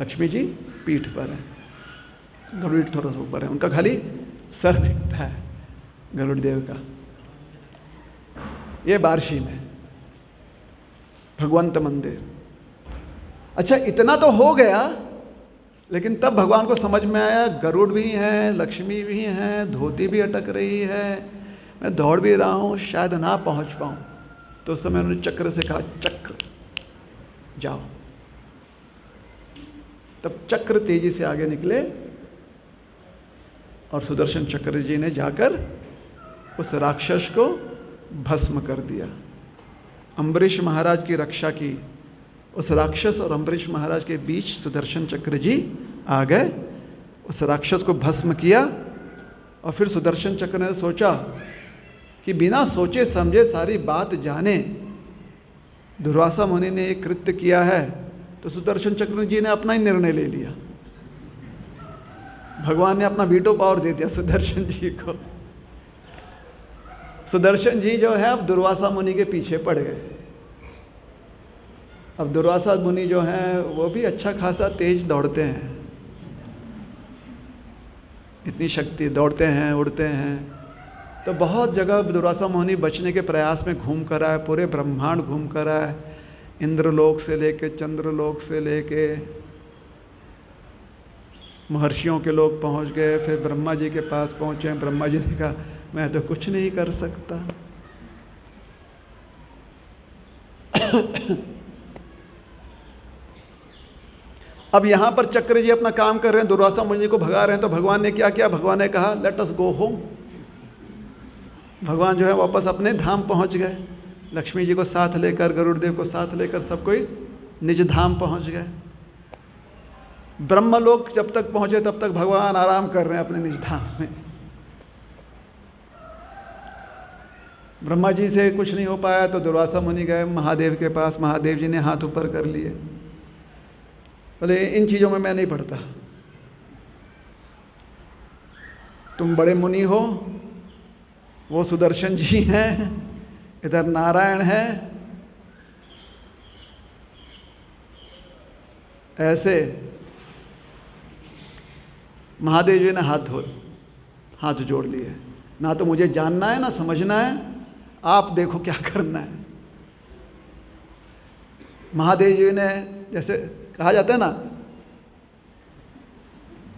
लक्ष्मी जी पीठ पर है, गरुड़ थोड़ा सा ऊपर है, उनका खाली सर दिखता है गरुड़ देव का। ये बार्शी में भगवंत मंदिर। अच्छा, इतना तो हो गया, लेकिन तब भगवान को समझ में आया गरुड़ भी हैं, लक्ष्मी भी हैं, धोती भी अटक रही है, मैं दौड़ भी रहा हूँ, शायद ना पहुँच पाऊँ। तो उस समय उन्होंने चक्र से कहा, चक्र जाओ। तब चक्र तेजी से आगे निकले और सुदर्शन चक्र जी ने जाकर उस राक्षस को भस्म कर दिया। अम्बरीश महाराज की रक्षा की। उस राक्षस और अम्बरीश महाराज के बीच सुदर्शन चक्र जी आ गए, उस राक्षस को भस्म किया। और फिर सुदर्शन चक्र ने सोचा कि बिना सोचे समझे सारी बात जाने दुर्वासा मुनि ने एक कृत्य किया है, तो सुदर्शन चक्र जी ने अपना ही निर्णय ले लिया। भगवान ने अपना वीटो पावर दे दिया सुदर्शन जी को। सुदर्शन जी जो है अब दुर्वासा मुनि के पीछे पड़ गए। अब दुर्वासा मुनि जो हैं वो भी अच्छा खासा तेज दौड़ते हैं, इतनी शक्ति, दौड़ते हैं, उड़ते हैं। तो बहुत जगह दुर्वासा मुनि बचने के प्रयास में घूम कर आए, पूरे ब्रह्मांड घूम कर आए, इंद्रलोक से लेके चंद्रलोक से लेके महर्षियों के लोग पहुंच गए। फिर ब्रह्मा जी के पास पहुंचे। ब्रह्मा जी ने कहा, मैं तो कुछ नहीं कर सकता। अब यहाँ पर चक्र जी अपना काम कर रहे हैं, दुर्वासा मुनि जी को भगा रहे हैं, तो भगवान ने क्या किया? भगवान ने कहा लेट अस गो होम। भगवान जो है वापस अपने धाम पहुँच गए, लक्ष्मी जी को साथ लेकर, गरुड़देव को साथ लेकर सब कोई निज धाम पहुँच गए। ब्रह्मलोक जब तक पहुँचे तब तक भगवान आराम कर रहे हैं अपने निज धाम में। ब्रह्मा जी से कुछ नहीं हो पाया तो दुर्वासा मुनि गए महादेव के पास, महादेव जी ने हाथ ऊपर कर लिए, बोले इन चीज़ों में मैं नहीं पढ़ता, तुम बड़े मुनि हो, वो सुदर्शन जी हैं, इधर नारायण है, ऐसे महादेव जी ने हाथ जोड़ लिए, ना तो मुझे जानना है ना समझना है, आप देखो क्या करना है। महादेव जी ने जैसे कहा जाता है ना,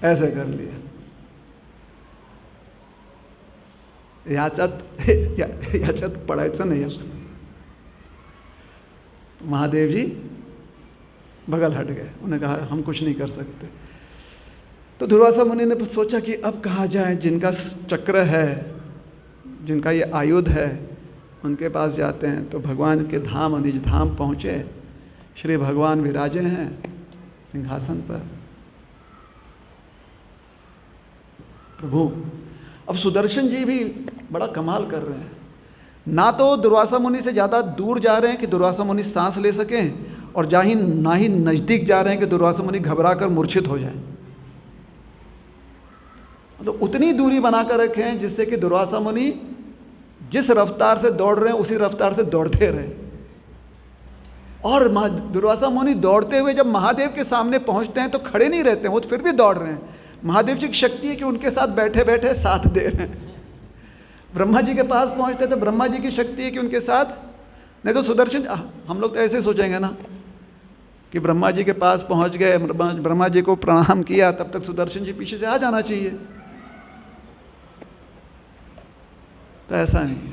ऐसे कर लिया। याच्यात पडायचं नाही असं। महादेव जी बगल हट गए, उन्होंने कहा हम कुछ नहीं कर सकते। तो दुर्वासा मुनि ने सोचा कि अब कहाँ जाए, जिनका चक्र है, जिनका ये आयुध है, उनके पास जाते हैं। तो भगवान के धाम निज धाम पहुँचे, श्री भगवान विराजे हैं सिंहासन पर। प्रभु अब सुदर्शन जी भी बड़ा कमाल कर रहे हैं, ना तो दुर्वासा मुनि से ज़्यादा दूर जा रहे हैं कि दुर्वासा मुनि सांस ले सकें, और ना ही नज़दीक जा रहे हैं कि दुर्वासा मुनि घबरा कर मूर्छित हो जाएं। मतलब उतनी दूरी बनाकर रखे हैं जिससे कि दुर्वासा मुनि जिस रफ्तार से दौड़ रहे हैं उसी रफ्तार से दौड़ते रहे। और दुर्वासा मुनि दौड़ते हुए जब महादेव के सामने पहुंचते हैं तो खड़े नहीं रहते हैं, वो फिर भी दौड़ रहे हैं। महादेव जी की शक्ति है कि उनके साथ बैठे बैठे साथ दे रहे हैं। ब्रह्मा जी के पास पहुंचते तो ब्रह्मा जी की शक्ति है कि उनके साथ, नहीं तो सुदर्शन, हम लोग तो ऐसे सोचेंगे ना कि ब्रह्मा जी के पास पहुंच गए, ब्रह्मा जी को प्रणाम किया, तब तक सुदर्शन जी पीछे से आ जाना चाहिए। तो ऐसा नहीं है,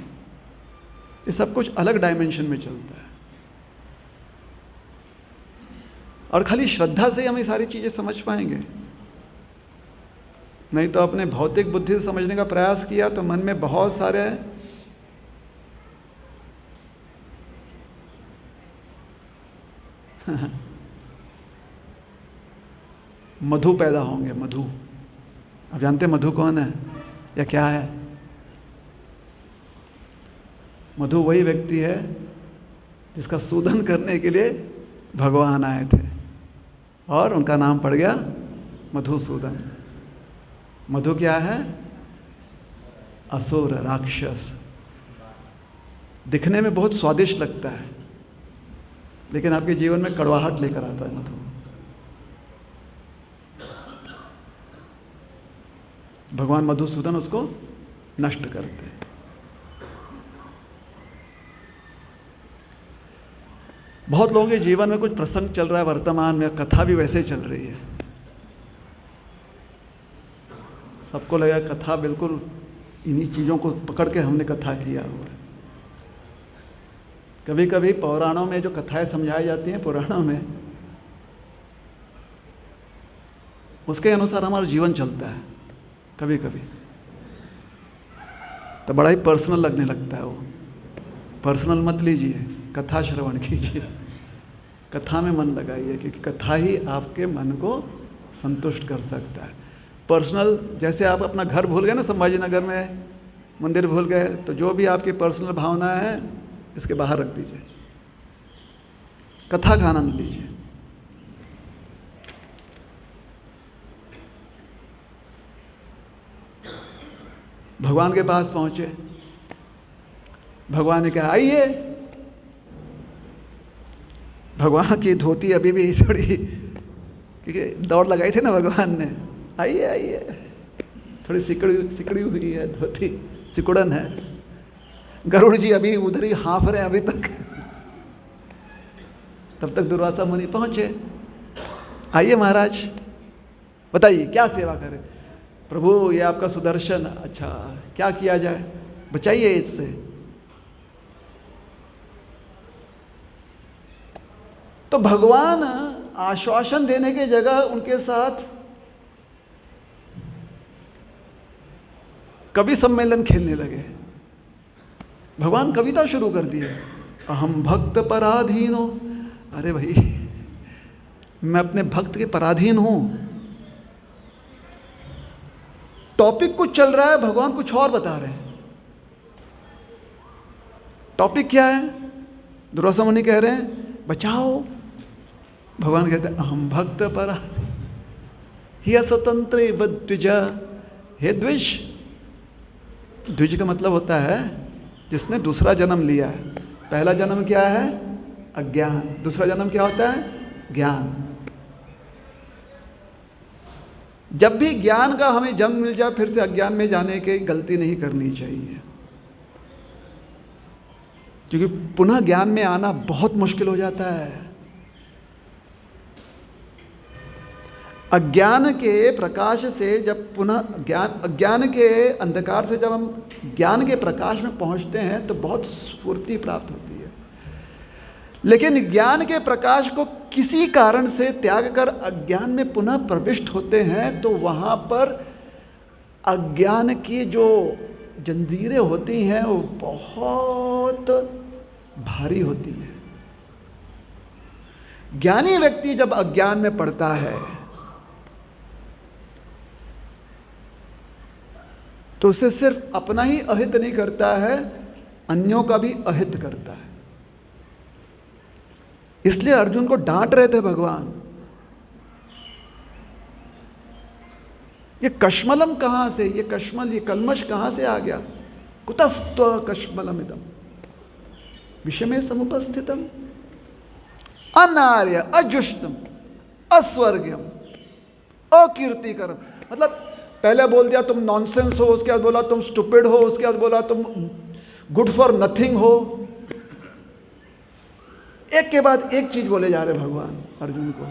ये सब कुछ अलग डायमेंशन में चलता है। और खाली श्रद्धा से हम ये सारी चीज़ें समझ पाएंगे, नहीं तो अपने भौतिक बुद्धि से समझने का प्रयास किया तो मन में बहुत सारे मधु पैदा होंगे। मधु, आप जानते हैं मधु कौन है या क्या है? मधु वही व्यक्ति है जिसका शोधन करने के लिए भगवान आए थे और उनका नाम पड़ गया मधुसूदन। मधु क्या है? असुर, राक्षस। दिखने में बहुत स्वादिष्ट लगता है लेकिन आपके जीवन में कड़वाहट लेकर आता है मधु। भगवान मधुसूदन उसको नष्ट करते हैं। बहुत लोगों के जीवन में कुछ प्रसंग चल रहा है वर्तमान में, कथा भी वैसे ही चल रही है। सबको लगा कथा बिल्कुल इन्हीं चीज़ों को पकड़ के हमने कथा किया हुआ है। कभी कभी पुराणों में जो कथाएं समझाई जाती हैं पुराणों में, उसके अनुसार हमारा जीवन चलता है। कभी कभी तो बड़ा ही पर्सनल लगने लगता है वो। पर्सनल मत लीजिए, कथा श्रवण कीजिए, कथा में मन लगाइए, क्योंकि कथा ही आपके मन को संतुष्ट कर सकता है। पर्सनल, जैसे आप अपना घर भूल गए ना, संभाजी नगर में मंदिर भूल गए, तो जो भी आपकी पर्सनल भावनाएं हैं इसके बाहर रख दीजिए, कथा का आनंद लीजिए। भगवान के पास पहुंचे, भगवान ने कहा आइए। भगवान की धोती अभी भी थोड़ी, क्योंकि दौड़ लगाई थी ना भगवान ने, आइए आइए, थोड़ी सिकड़ी हुई है धोती, सिकुड़न है। गरुड़ जी अभी उधर ही हाँफ रहे अभी तक। तब तक दुर्वासा मुनि पहुंचे। आइए महाराज, बताइए क्या सेवा करें। प्रभु ये आपका सुदर्शन, अच्छा क्या किया जाए, बचाइए इससे। तो भगवान आश्वासन देने की जगह उनके साथ कवि सम्मेलन खेलने लगे। भगवान कविता शुरू कर दिए, अहम भक्त पराधीन हो। अरे भाई, मैं अपने भक्त के पराधीन हूं। टॉपिक कुछ चल रहा है, भगवान कुछ और बता रहे हैं। टॉपिक क्या है? दुर्वासा मुनि कह रहे हैं बचाओ, भगवान कहते हैं अहम भक्त पराधीन हिय स्वतंत्र द्विज। हे द्विज, द्विज का मतलब होता है जिसने दूसरा जन्म लिया है। पहला जन्म क्या है? अज्ञान। दूसरा जन्म क्या होता है? ज्ञान। जब भी ज्ञान का हमें जन्म मिल जाए, फिर से अज्ञान में जाने की गलती नहीं करनी चाहिए, क्योंकि पुनः ज्ञान में आना बहुत मुश्किल हो जाता है। अज्ञान के प्रकाश से जब पुनः अज्ञान के अंधकार से जब हम ज्ञान के प्रकाश में पहुंचते हैं तो बहुत स्फूर्ति प्राप्त होती है। लेकिन ज्ञान के प्रकाश को किसी कारण से त्याग कर अज्ञान में पुनः प्रविष्ट होते हैं तो वहाँ पर अज्ञान की जो जंजीरें होती हैं वो बहुत भारी होती हैं। ज्ञानी व्यक्ति जब अज्ञान में पड़ता है तो उसे सिर्फ अपना ही अहित नहीं करता है, अन्यों का भी अहित करता है। इसलिए अर्जुन को डांट रहे थे भगवान, ये कश्मलम कहां से, ये कश्मल, ये कलमश कहां से आ गया? कुतस्त्व कश्मलमिदम विषमे समुपस्थितम अनार्य अजुष्टम अस्वर्गम अकीर्तिकरम। मतलब पहले बोल दिया तुम नॉनसेंस हो, उसके बाद बोला तुम स्टूपिड हो, उसके बाद बोला तुम गुड फॉर नथिंग हो। एक के बाद एक चीज बोले जा रहे भगवान अर्जुन को,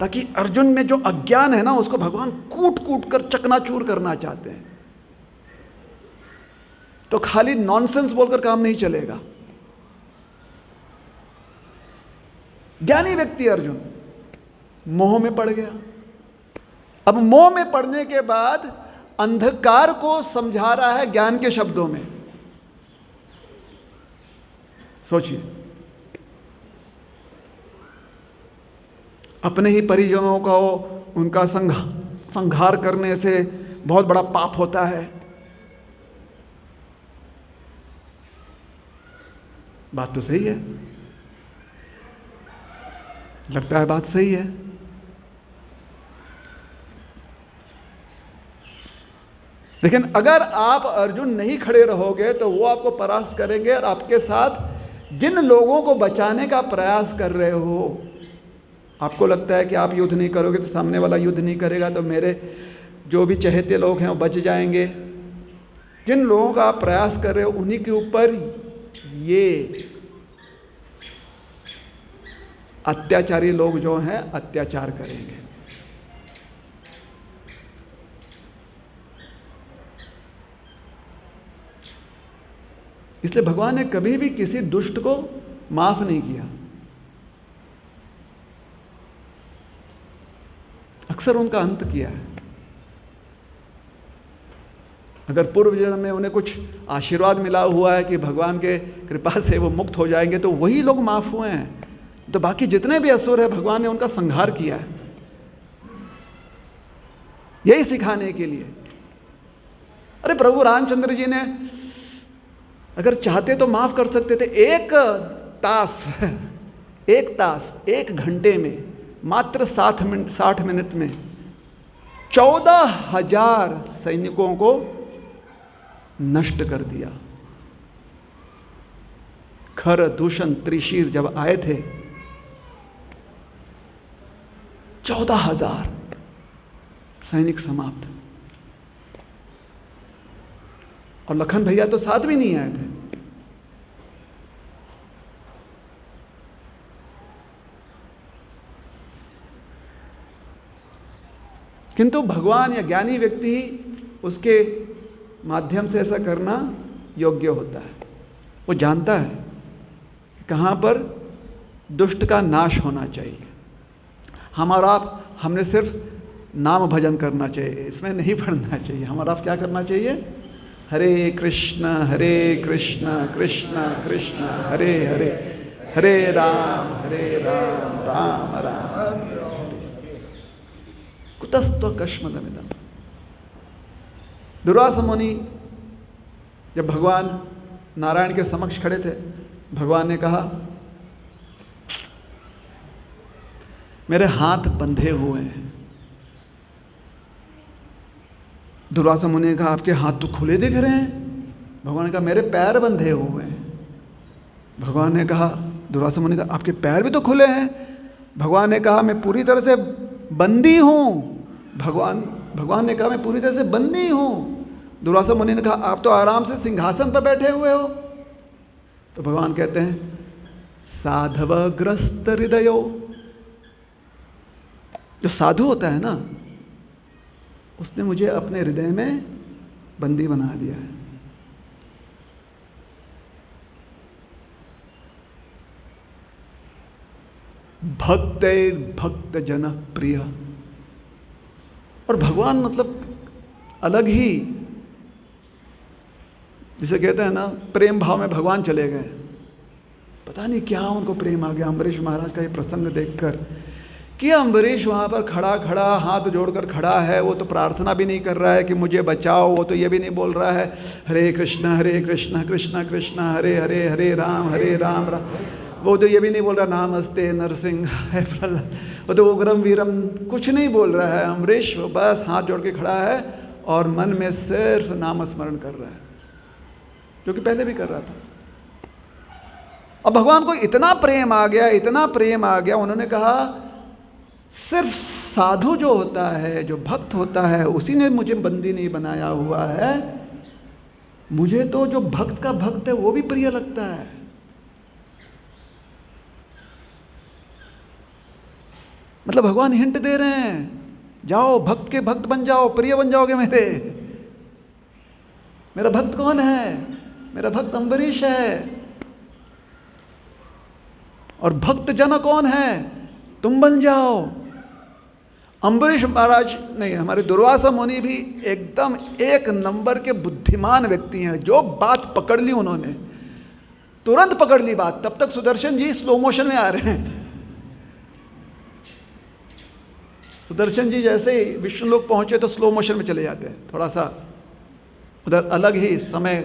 ताकि अर्जुन में जो अज्ञान है ना उसको भगवान कूट कूट कर चकनाचूर करना चाहते हैं। तो खाली नॉनसेंस बोलकर काम नहीं चलेगा। ज्ञानी व्यक्ति अर्जुन मोह में पड़ गया। अब मोह में पड़ने के बाद अंधकार को समझा रहा है ज्ञान के शब्दों में। सोचिए, अपने ही परिजनों को उनका संहार करने से बहुत बड़ा पाप होता है। बात तो सही है, लगता है बात सही है। लेकिन अगर आप अर्जुन नहीं खड़े रहोगे तो वो आपको परास्त करेंगे, और आपके साथ जिन लोगों को बचाने का प्रयास कर रहे हो, आपको लगता है कि आप युद्ध नहीं करोगे तो सामने वाला युद्ध नहीं करेगा, तो मेरे जो भी चहेते लोग हैं वो बच जाएंगे। जिन लोगों का आप प्रयास कर रहे हो उन्हीं के ऊपर ये अत्याचारी लोग जो हैं अत्याचार करेंगे। इसलिए भगवान ने कभी भी किसी दुष्ट को माफ नहीं किया। अक्सर उनका अंत किया है। अगर पूर्व जन्म में उन्हें कुछ आशीर्वाद मिला हुआ है कि भगवान के कृपा से वो मुक्त हो जाएंगे तो वही लोग माफ हुए हैं। तो बाकी जितने भी असुर है भगवान ने उनका संहार किया है, यही सिखाने के लिए। अरे प्रभु रामचंद्र जी ने अगर चाहते तो माफ कर सकते थे। एक तास 1 घंटे में, मात्र 60 मिनट में 14,000 सैनिकों को नष्ट कर दिया। खर दूषण त्रिशीर जब आए थे 14,000 सैनिक समाप्त। और लखन भैया तो साथ भी नहीं आए थे। किंतु भगवान या ज्ञानी व्यक्ति ही उसके माध्यम से ऐसा करना योग्य होता है। वो जानता है कहाँ पर दुष्ट का नाश होना चाहिए। हम और आप, हमने सिर्फ नाम भजन करना चाहिए, इसमें नहीं पढ़ना चाहिए। हम और आप क्या करना चाहिए? हरे कृष्ण कृष्ण कृष्ण हरे हरे, हरे राम राम राम कुतस्त्व कश्मलमिदम्। दुर्वासा मुनि जब भगवान नारायण के समक्ष खड़े थे, भगवान ने कहा मेरे हाथ बंधे हुए हैं। दुर्वासा मुनि ने कहा आपके हाथ तो खुले दिख रहे हैं। भगवान ने कहा मेरे पैर बंधे हुए हैं। भगवान ने कहा, दुर्वासा मुनि ने कहा आपके पैर भी तो खुले हैं। भगवान ने कहा मैं पूरी तरह से बंदी हूँ। भगवान ने कहा मैं पूरी तरह से बंदी हूँ। दुर्वासा मुनि ने कहा आप तो आराम से सिंहासन पर बैठे हुए हो। तो भगवान कहते हैं साधवग्रस्त हृदयो, जो साधु होता है ना, उसने मुझे अपने हृदय में बंदी बना दिया है। भक्त जन प्रिय। और भगवान मतलब अलग ही, जिसे कहते हैं ना प्रेम भाव में भगवान चले गए। पता नहीं क्या उनको प्रेम आ गया अम्बरीश महाराज का ये प्रसंग देखकर, कि अम्बरीश वहाँ पर खड़ा हाथ जोड़कर खड़ा है। वो तो प्रार्थना भी नहीं कर रहा है कि मुझे बचाओ, वो तो ये भी नहीं बोल रहा है हरे कृष्ण कृष्ण कृष्ण हरे हरे, हरे राम राम। वो तो ये भी नहीं बोल रहा नामस्ते नरसिंह है प्रहलाद, वो तो उग्रम वीरम कुछ नहीं बोल रहा है। अम्बरीश बस हाथ जोड़ के खड़ा है और मन में सिर्फ नाम स्मरण कर रहा है, जो कि पहले भी कर रहा था। अब भगवान को इतना प्रेम आ गया, उन्होंने कहा सिर्फ साधु जो होता है, जो भक्त होता है, उसी ने मुझे बंदी नहीं बनाया हुआ है। मुझे तो जो भक्त का भक्त है वो भी प्रिय लगता है। मतलब भगवान हिंट दे रहे हैं, जाओ भक्त के भक्त बन जाओ, प्रिय बन जाओगे मेरे। मेरा भक्त कौन है? मेरा भक्त अम्बरीश है। और भक्त जन कौन है? तुम बन जाओ। अम्बरीश महाराज नहीं, हमारे दुर्वासा मुनि भी एकदम एक नंबर के बुद्धिमान व्यक्ति हैं। जो बात पकड़ ली उन्होंने, तुरंत पकड़ ली बात। तब तक सुदर्शन जी स्लो मोशन में आ रहे हैं। सुदर्शन जी जैसे ही विष्णु लोक पहुंचे तो स्लो मोशन में चले जाते हैं। थोड़ा सा उधर अलग ही समय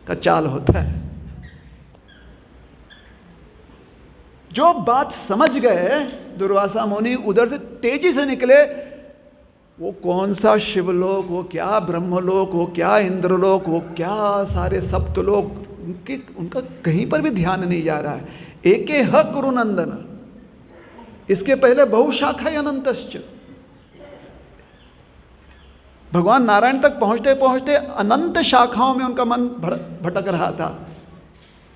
का चाल होता है। जो बात समझ गए दुर्वासा मुनि, उधर से तेजी से निकले। वो कौन सा शिवलोक, वो क्या ब्रह्मलोक, वो क्या इंद्रलोक, वो क्या सारे सप्तलोक, उनका कहीं पर भी ध्यान नहीं जा रहा है। एके ह कुरुनंदन, इसके पहले बहुशाखा अनंतश्च। भगवान नारायण तक पहुंचते पहुंचते अनंत शाखाओं में उनका मन भटक रहा था।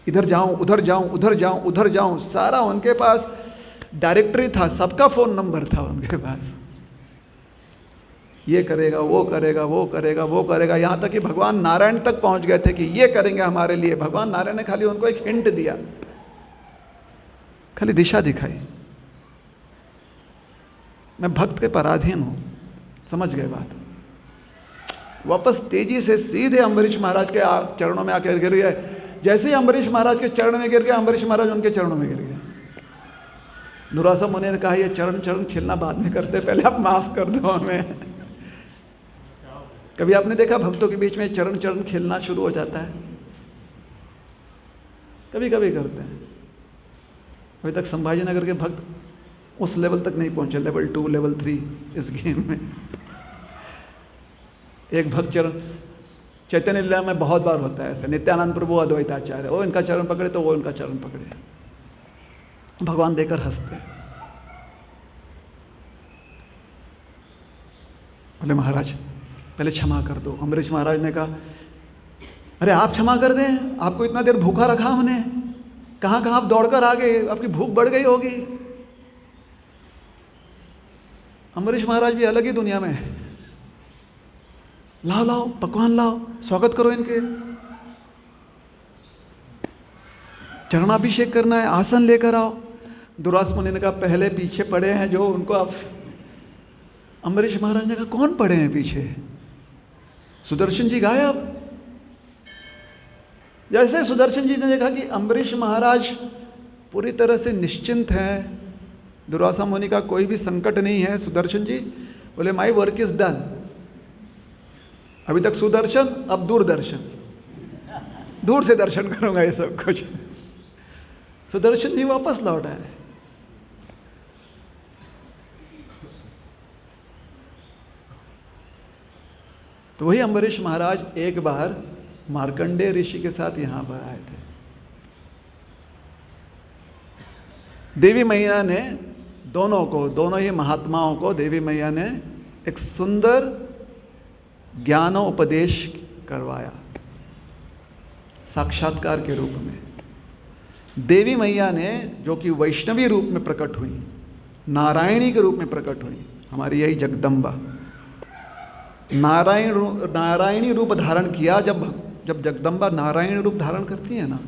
इधर जाऊं, उधर जाऊं, उधर जाऊं, उधर जाऊं, सारा उनके पास डायरेक्टरी था, सबका फोन नंबर था उनके पास। ये करेगा, वो करेगा, वो करेगा, वो करेगा, यहाँ तक कि भगवान नारायण तक पहुंच गए थे कि ये करेंगे हमारे लिए। भगवान नारायण ने खाली उनको एक हिंट दिया, खाली दिशा दिखाई। मैं भक्त के पराधीन हूं, समझ गए बात। वापस तेजी से सीधे अम्बरीश महाराज के चरणों में आकर गिर गए। जैसे ही अम्बरीश महाराज के चरण में गिर गए, अम्बरीश महाराज उनके चरणों में गिर गए। दुर्वासा मुनि ने कहा ये चरण खेलना बाद में करते, पहले आप माफ कर दो हमें। कभी आपने देखा भक्तों के बीच में चरण खेलना शुरू हो जाता है? कभी कभी करते हैं। अभी तक संभाजी नगर के भक्त उस लेवल तक नहीं पहुंचे, लेवल 2, लेवल 3 इस गेम में। एक भक्त चरण, चैतन्य लीला में बहुत बार होता है ऐसा। नित्यानंद प्रभु अद्वैताचार्य, वो इनका चरण पकड़े तो वो इनका चरण पकड़े, भगवान देकर हंसते। बोले महाराज पहले क्षमा कर दो। अम्बरीश महाराज ने कहा अरे आप क्षमा कर दें, आपको इतना देर भूखा रखा हमने, कहाँ कहाँ आप दौड़कर आ गए, आपकी भूख बढ़ गई होगी। अम्बरीश महाराज भी अलग ही दुनिया में है। लाओ लाओ पकवान लाओ, स्वागत करो इनके, चरणाभिषेक करना है, आसन लेकर आओ। दुर्वासा मुनि ने कहा पहले पीछे पड़े हैं जो, उनको आप। अम्बरीश महाराज ने कहा कौन पड़े हैं पीछे? सुदर्शन जी गायब। जैसे सुदर्शन जी ने देखा कि अम्बरीश महाराज पूरी तरह से निश्चिंत हैं, दुर्वासा मुनि का कोई भी संकट नहीं है, सुदर्शन जी बोले माई वर्क इज डन। अभी तक सुदर्शन, अब दूरदर्शन, दूर से दर्शन करूंगा ये सब कुछ। सुदर्शन जी वापस लौट आए। तो वही अम्बरीश महाराज एक बार मार्कंडेय ऋषि के साथ यहां पर आए थे। देवी मैया ने दोनों ही महात्माओं को देवी मैया ने एक सुंदर ज्ञानोपदेश करवाया साक्षात्कार के रूप में। देवी मैया ने, जो कि वैष्णवी रूप में प्रकट हुई, नारायणी के रूप में प्रकट हुई, हमारी यही जगदम्बा, नारायणी रूप धारण किया। जब जगदम्बा नारायणी रूप धारण करती है ना,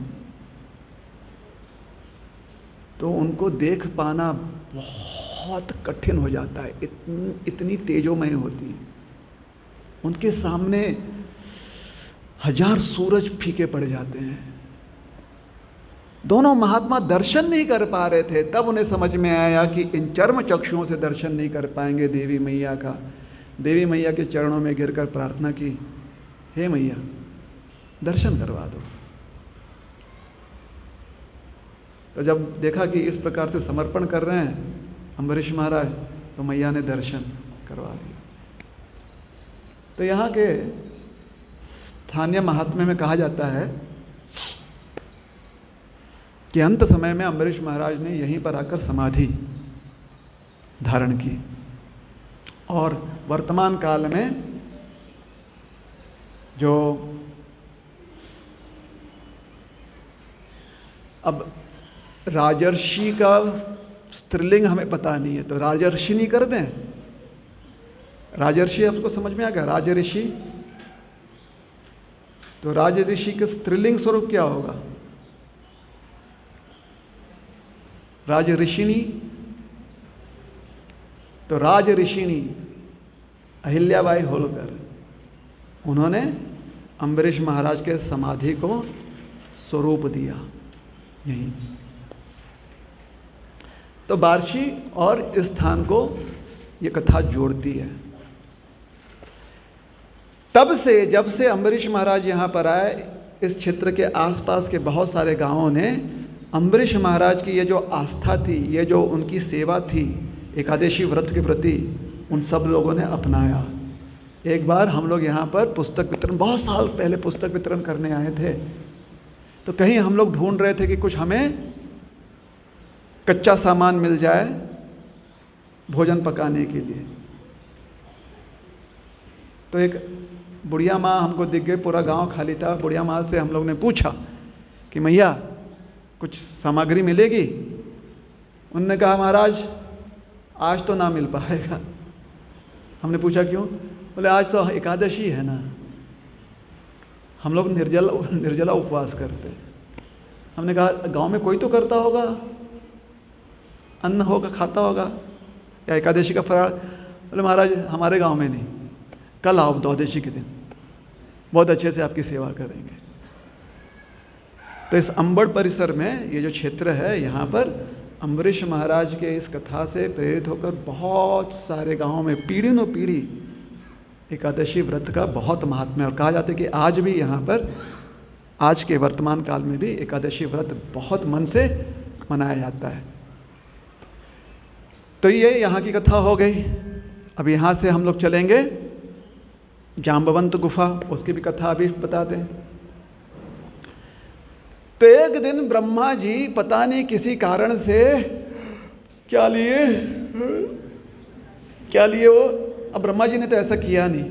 तो उनको देख पाना बहुत कठिन हो जाता है, इतनी तेजोमय होती है। उनके सामने 1000 सूरज फीके पड़ जाते हैं। दोनों महात्मा दर्शन नहीं कर पा रहे थे, तब उन्हें समझ में आया कि इन चर्म चक्षुओं से दर्शन नहीं कर पाएंगे देवी मैया का। देवी मैया के चरणों में गिरकर प्रार्थना की, हे मैया दर्शन करवा दो। तो जब देखा कि इस प्रकार से समर्पण कर रहे हैं अम्बरीश महाराज, तो मैया ने दर्शन करवा दिया। तो यहाँ के स्थानीय महात्म्य में कहा जाता है कि अंत समय में अम्बरीश महाराज ने यहीं पर आकर समाधि धारण की, और वर्तमान काल में जो अब राजर्षि का स्त्रीलिंग हमें पता नहीं है, तो राजर्षि नहीं कर दें। राजर्षि आपको समझ में आ गया? राजऋषि, तो राजऋषि के स्त्रीलिंग स्वरूप क्या होगा? राजऋषिणी, तो राजऋषिणी अहिल्याबाई होलकर, उन्होंने अम्बरीश महाराज के समाधि को स्वरूप दिया यहीं। तो बार्शी और इस स्थान को ये कथा जोड़ती है। तब से, जब से अम्बरीश महाराज यहाँ पर आए, इस क्षेत्र के आसपास के बहुत सारे गांवों ने अम्बरीश महाराज की ये जो आस्था थी, ये जो उनकी सेवा थी एकादशी व्रत के प्रति, उन सब लोगों ने अपनाया। एक बार हम लोग यहाँ पर पुस्तक वितरण, बहुत साल पहले पुस्तक वितरण करने आए थे, तो कहीं हम लोग ढूंढ रहे थे कि कुछ हमें कच्चा सामान मिल जाए भोजन पकाने के लिए। तो एक बुढ़िया माँ हमको दिख गई, पूरा गांव खाली था। बुढ़िया माँ से हम लोग ने पूछा कि मैया कुछ सामग्री मिलेगी? उन्होंने कहा महाराज आज तो ना मिल पाएगा। हमने पूछा क्यों? बोले आज तो एकादशी है ना, हम लोग निर्जला उपवास करते। हमने कहा गांव में कोई तो करता होगा, अन्न होगा, खाता होगा, या एकादशी का फराळ। बोले महाराज हमारे गांव में नहीं, कल आओ द्वादशी के दिन, बहुत अच्छे से आपकी सेवा करेंगे। तो इस अंबड़ परिसर में ये जो क्षेत्र है, यहाँ पर अम्बरीश महाराज के इस कथा से प्रेरित होकर बहुत सारे गांवों में पीढ़ी न पीढ़ी एकादशी व्रत का बहुत महात्म्य है। और कहा जाता है कि आज भी यहाँ पर, आज के वर्तमान काल में भी एकादशी व्रत बहुत मन से मनाया जाता है। तो ये यहाँ की कथा हो गई। अब यहाँ से हम लोग चलेंगे जाम्बवंत गुफा, उसकी भी कथा अभी बता दें। तो एक दिन ब्रह्मा जी पता नहीं किसी कारण से क्या लिए वो, अब ब्रह्मा जी ने तो ऐसा किया नहीं,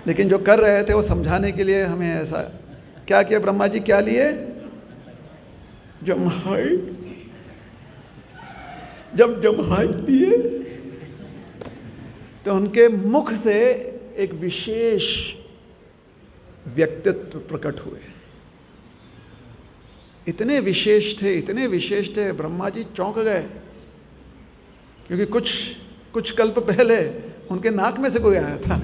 लेकिन जो कर रहे थे वो समझाने के लिए हमें ऐसा क्या किया। ब्रह्मा जी क्या लिए? जब जम्हाई लिए तो उनके मुख से एक विशेष व्यक्तित्व प्रकट हुए। इतने विशेष थे, इतने विशेष थे, ब्रह्मा जी चौंक गए, क्योंकि कुछ कल्प पहले उनके नाक में से कोई आया था,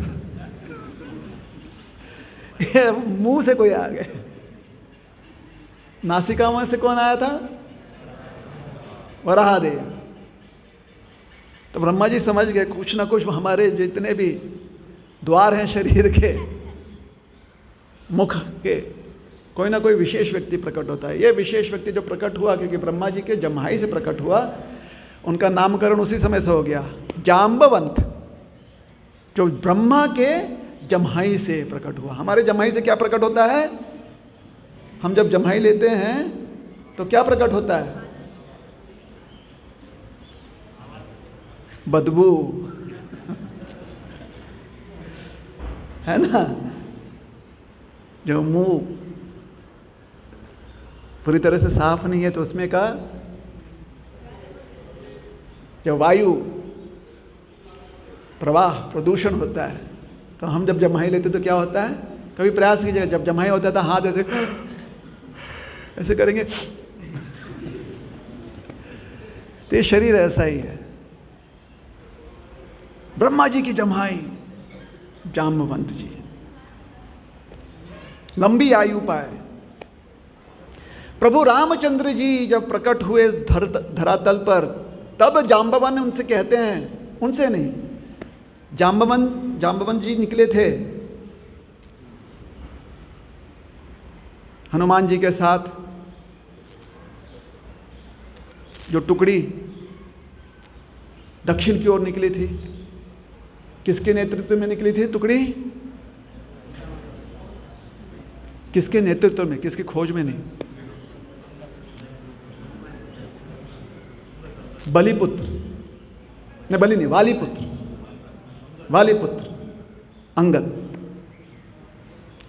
मुंह से कोई आ गए। नासिका में से कौन आया था? वराहदेव। तो ब्रह्मा जी समझ गए कुछ ना कुछ हमारे जितने भी द्वार हैं शरीर के, मुख के, कोई ना कोई विशेष व्यक्ति प्रकट होता है। ये विशेष व्यक्ति जो प्रकट हुआ, क्योंकि ब्रह्मा जी के जम्हाई से प्रकट हुआ, उनका नामकरण उसी समय से हो गया जाम्बवंत, जो ब्रह्मा के जम्हाई से प्रकट हुआ। हमारे जम्हाई से क्या प्रकट होता है? हम जब जम्हाई लेते हैं तो क्या प्रकट होता है? बदबू, है ना? जो मुंह पूरी तरह से साफ नहीं है तो उसमें का जो वायु प्रवाह प्रदूषण होता है। तो हम जब जम्हाई लेते तो क्या होता है? कभी प्रयास कीजिएगा, जब जम्हाई होता है तो हाथ ऐसे करेंगे, तो ये शरीर ऐसा ही है। ब्रह्मा जी की जम्हाई जाम्बवंत जी, लंबी आयु पाए। प्रभु रामचंद्र जी जब प्रकट हुए धरातल पर, तब जाम्बवन उनसे कहते हैं, उनसे नहीं, जाम्बवन जी निकले थे हनुमान जी के साथ। जो टुकड़ी दक्षिण की ओर निकली थी, किसके नेतृत्व में निकली थी टुकड़ी? किसके नेतृत्व में, किसकी खोज में नहीं? बलिपुत्र, नहीं बलि नहीं, वालीपुत्र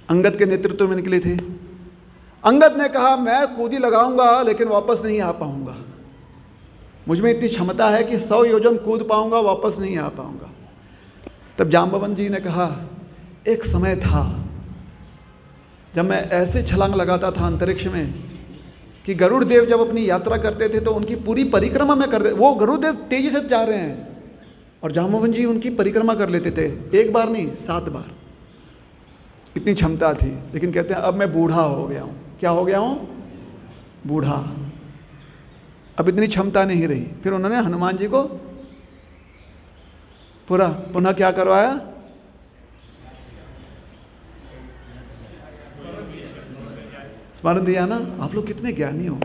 अंगद के नेतृत्व में निकली थी। अंगद ने कहा मैं कूदी लगाऊंगा लेकिन वापस नहीं आ पाऊंगा, मुझ में इतनी क्षमता है कि 100 योजन कूद पाऊंगा, वापस नहीं आ पाऊंगा। तब जाम्बवन जी ने कहा एक समय था जब मैं ऐसे छलांग लगाता था अंतरिक्ष में कि गरुड़ देव जब अपनी यात्रा करते थे तो उनकी पूरी परिक्रमा में कर दे। वो गरुड़ देव तेजी से जा रहे हैं और जाम्बवन जी उनकी परिक्रमा कर लेते थे, एक बार नहीं 7 बार, इतनी क्षमता थी। लेकिन कहते हैं अब मैं बूढ़ा हो गया हूँ। क्या हो गया हूँ? बूढ़ा, अब इतनी क्षमता नहीं रही। फिर उन्होंने हनुमान जी को पुनः क्या करवाया? स्मरण दिया ना। आप लोग कितने ज्ञानी हो।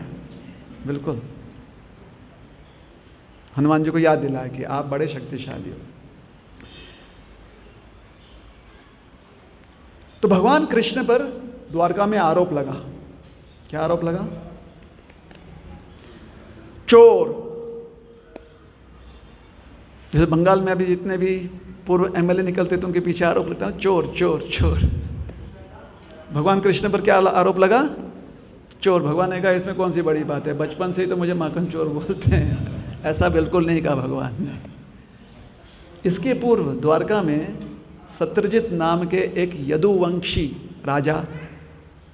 बिल्कुल हनुमान जी को याद दिलाया कि आप बड़े शक्तिशाली हो। तो भगवान कृष्ण पर द्वारका में आरोप लगा। क्या आरोप लगा? चोर। जैसे बंगाल में अभी जितने भी पूर्व एमएलए निकलते तो उनके पीछे आरोप लगता है, चोर चोर चोर। भगवान कृष्ण पर क्या आरोप लगा? चोर। भगवान ने कहा इसमें कौन सी बड़ी बात है, बचपन से ही तो मुझे माखन चोर बोलते हैं। ऐसा बिल्कुल नहीं कहा भगवान ने। इसके पूर्व द्वारका में सत्यजित नाम के एक यदुवंशी राजा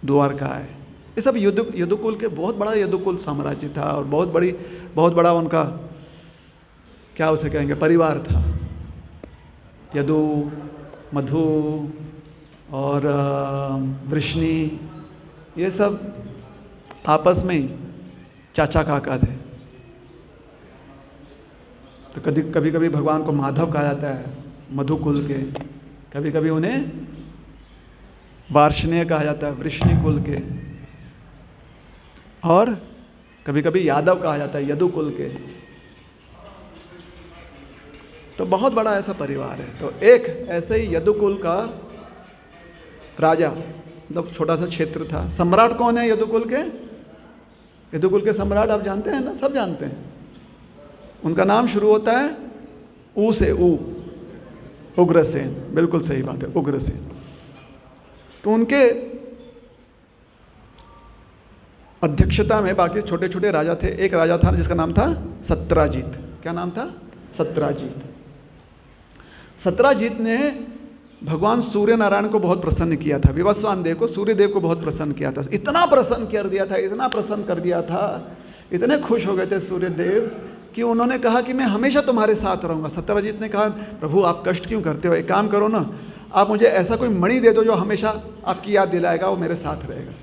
द्वारका है। ये सब यदुकुल के, बहुत बड़ा यदुकुल साम्राज्य था और बहुत बड़ा उनका क्या उसे कहेंगे परिवार था। यदु, मधु और वृष्णि, ये सब आपस में ही चाचा काका थे। तो कभी कभी भगवान को माधव कहा जाता है मधु कुल के, कभी कभी उन्हें वार्ष्णेय कहा जाता है वृष्णि कुल के, और कभी कभी यादव कहा जाता है यदु कुल के। तो बहुत बड़ा ऐसा परिवार है। तो एक ऐसे ही यदुकुल का राजा, मतलब छोटा सा क्षेत्र था। सम्राट कौन है यदुकुल के? यदुकुल के सम्राट आप जानते हैं ना, सब जानते हैं। उनका नाम शुरू होता है ऊ से, उग्रसेन। बिल्कुल सही बात है, उग्रसेन। तो उनके अध्यक्षता में बाकी छोटे छोटे राजा थे। एक राजा था जिसका नाम था सत्राजीत। क्या नाम था? सत्राजीत। सत्राजीत ने भगवान सूर्य नारायण को बहुत प्रसन्न किया था, विवस्वान देव को, सूर्य देव को बहुत प्रसन्न किया था, इतना प्रसन्न कर दिया था, इतना प्रसन्न कर दिया था, इतने खुश हो गए थे सूर्य देव कि उन्होंने कहा कि मैं हमेशा तुम्हारे साथ रहूँगा। सत्यराजीत ने कहा प्रभु आप कष्ट क्यों करते हो, एक काम करो ना, आप मुझे ऐसा कोई मणि दे दो जो हमेशा आपकी याद दिलाएगा, वो मेरे साथ रहेगा।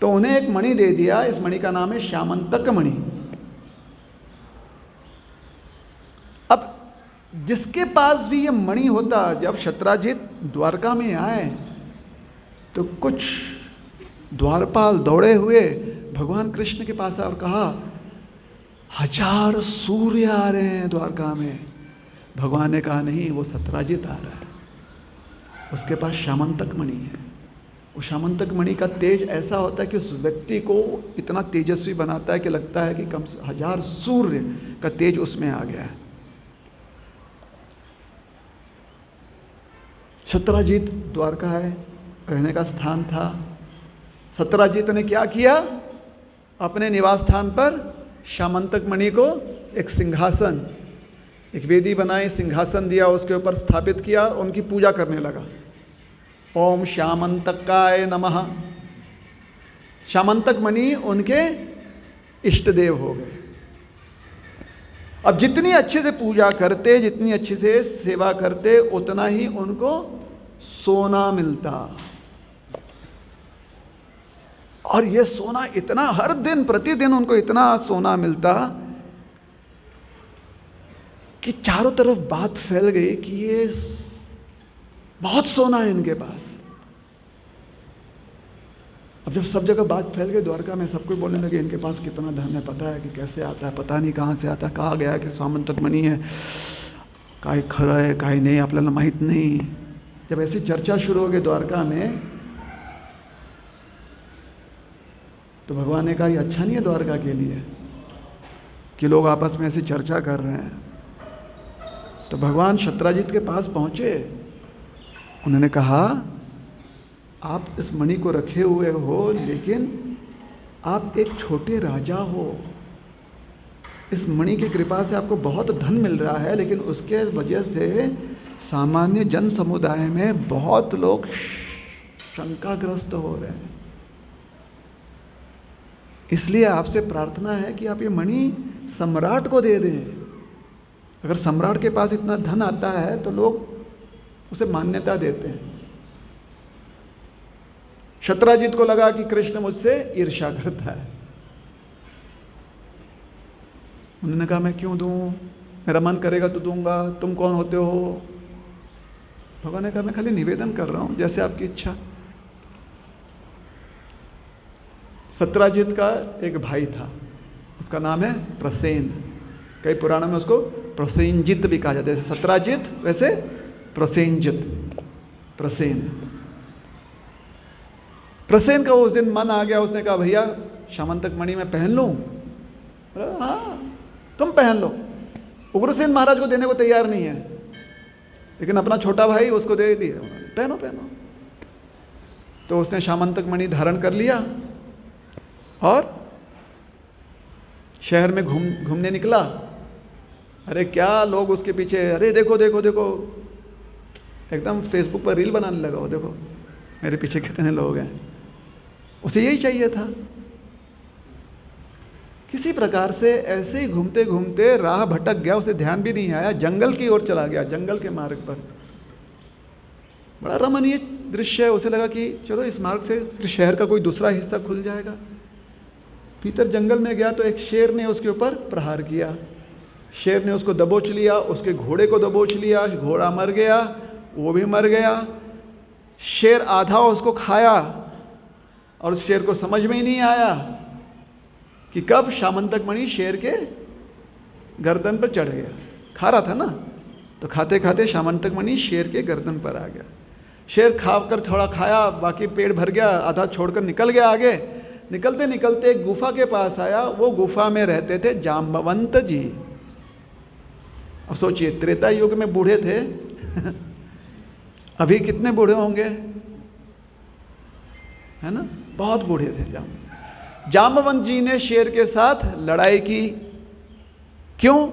तो उन्हें एक मणि दे दिया, इस मणि का नाम है श्यामंतक मणि। अब जिसके पास भी ये मणि होता, जब सत्यराजीत द्वारका में आए तो कुछ द्वारपाल दौड़े हुए भगवान कृष्ण के पास आए और कहा 1000 सूर्य आ रहे हैं द्वारका में। भगवान ने कहा नहीं, वो सत्यराजीत आ रहा है, उसके पास श्यामंतक मणि है। वो श्यामंतक मणि का तेज ऐसा होता है कि उस व्यक्ति को इतना तेजस्वी बनाता है कि लगता है कि कम से 1000 सूर्य का तेज उसमें आ गया है। सत्यराजीत द्वारका है, रहने का स्थान था। सत्यराजीत ने क्या किया, अपने निवास स्थान पर श्यामंतक मणि को एक सिंहासन, एक वेदी बनाई, सिंहासन दिया, उसके ऊपर स्थापित किया, उनकी पूजा करने लगा। ओम श्यामंतकाय नमः। श्यामंतक मणि उनके इष्ट देव हो गए। अब जितनी अच्छे से पूजा करते, जितनी अच्छे से सेवा करते, उतना ही उनको सोना मिलता। और ये सोना इतना, हर दिन प्रतिदिन उनको इतना सोना मिलता कि चारों तरफ बात फैल गई कि ये बहुत सोना है इनके पास। अब जब सब जगह बात फैल गई द्वारका में, सब कोई बोलने लगे इनके पास कितना धन है, पता है कि कैसे आता है, पता नहीं कहाँ से आता है, कहा गया कि श्यामंतक मणि है, काय खरं आहे काय नाही आपल्याला माहीत नहीं। जब ऐसी चर्चा शुरू हो गई द्वारका में तो भगवान ने कहा ये अच्छा नहीं है द्वारका के लिए कि लोग आपस में ऐसी चर्चा कर रहे हैं। तो भगवान सत्यराजीत के पास पहुँचे, उन्होंने कहा आप इस मणि को रखे हुए हो, लेकिन आप एक छोटे राजा हो, इस मणि की कृपा से आपको बहुत धन मिल रहा है, लेकिन उसके वजह से सामान्य जन समुदाय में बहुत लोग शंकाग्रस्त हो रहे हैं। इसलिए आपसे प्रार्थना है कि आप ये मणि सम्राट को दे दें। अगर सम्राट के पास इतना धन आता है तो लोग उसे मान्यता देते हैं। सत्यराजीत को लगा कि कृष्ण मुझसे ईर्ष्या करता है। उन्होंने कहा मैं क्यों दूं, मेरा मन करेगा तो दूंगा, तुम कौन होते हो। भगवान ने कहा मैं खाली निवेदन कर रहा हूं, जैसे आपकी इच्छा। सत्यराजीत का एक भाई था, उसका नाम है प्रसेन। कई पुराणों में उसको प्रसेनजित भी कहा जाता है, जैसे सत्यराजीत वैसे प्रसेनजित, प्रसेन। प्रसेन का उस दिन मन आ गया, उसने कहा भैया श्यामंतक मणि मैं पहन लूं। हाँ तुम पहन लो। उग्रसेन महाराज को देने को तैयार नहीं है, लेकिन अपना छोटा भाई उसको दे दिया, पहनो पहनो। तो उसने श्यामंतक मणि धारण कर लिया और शहर में घूमने निकला। अरे क्या लोग उसके पीछे, अरे देखो देखो देखो, एकदम फेसबुक पर रील बनाने लगा, वो देखो मेरे पीछे कितने लोग हैं। उसे यही चाहिए था। किसी प्रकार से ऐसे ही घूमते घूमते राह भटक गया, उसे ध्यान भी नहीं आया, जंगल की ओर चला गया, जंगल के मार्ग पर। बड़ा रमणीय दृश्य है, उसे लगा कि चलो इस मार्ग से फिर शहर का कोई दूसरा हिस्सा खुल जाएगा। भीतर जंगल में गया तो एक शेर ने उसके ऊपर प्रहार किया। शेर ने उसको दबोच लिया, उसके घोड़े को दबोच लिया, घोड़ा मर गया, वो भी मर गया। शेर आधा उसको खाया और उस शेर को समझ में ही नहीं आया कि कब श्यामंतक मणि शेर के गर्दन पर चढ़ गया। खा रहा था ना, तो खाते खाते श्यामंतक मणि शेर के गर्दन पर आ गया। शेर खाकर थोड़ा खाया, बाकी पेट भर गया, आधा छोड़कर निकल गया आगे। निकलते निकलते एक गुफा के पास आया। वो गुफा में रहते थे जाम्बवंत जी। अब सोचिए त्रेता युग में बूढ़े थे अभी कितने बूढ़े होंगे, है ना, बहुत बूढ़े थे। जाम्बवंत जी ने शेर के साथ लड़ाई की। क्यों?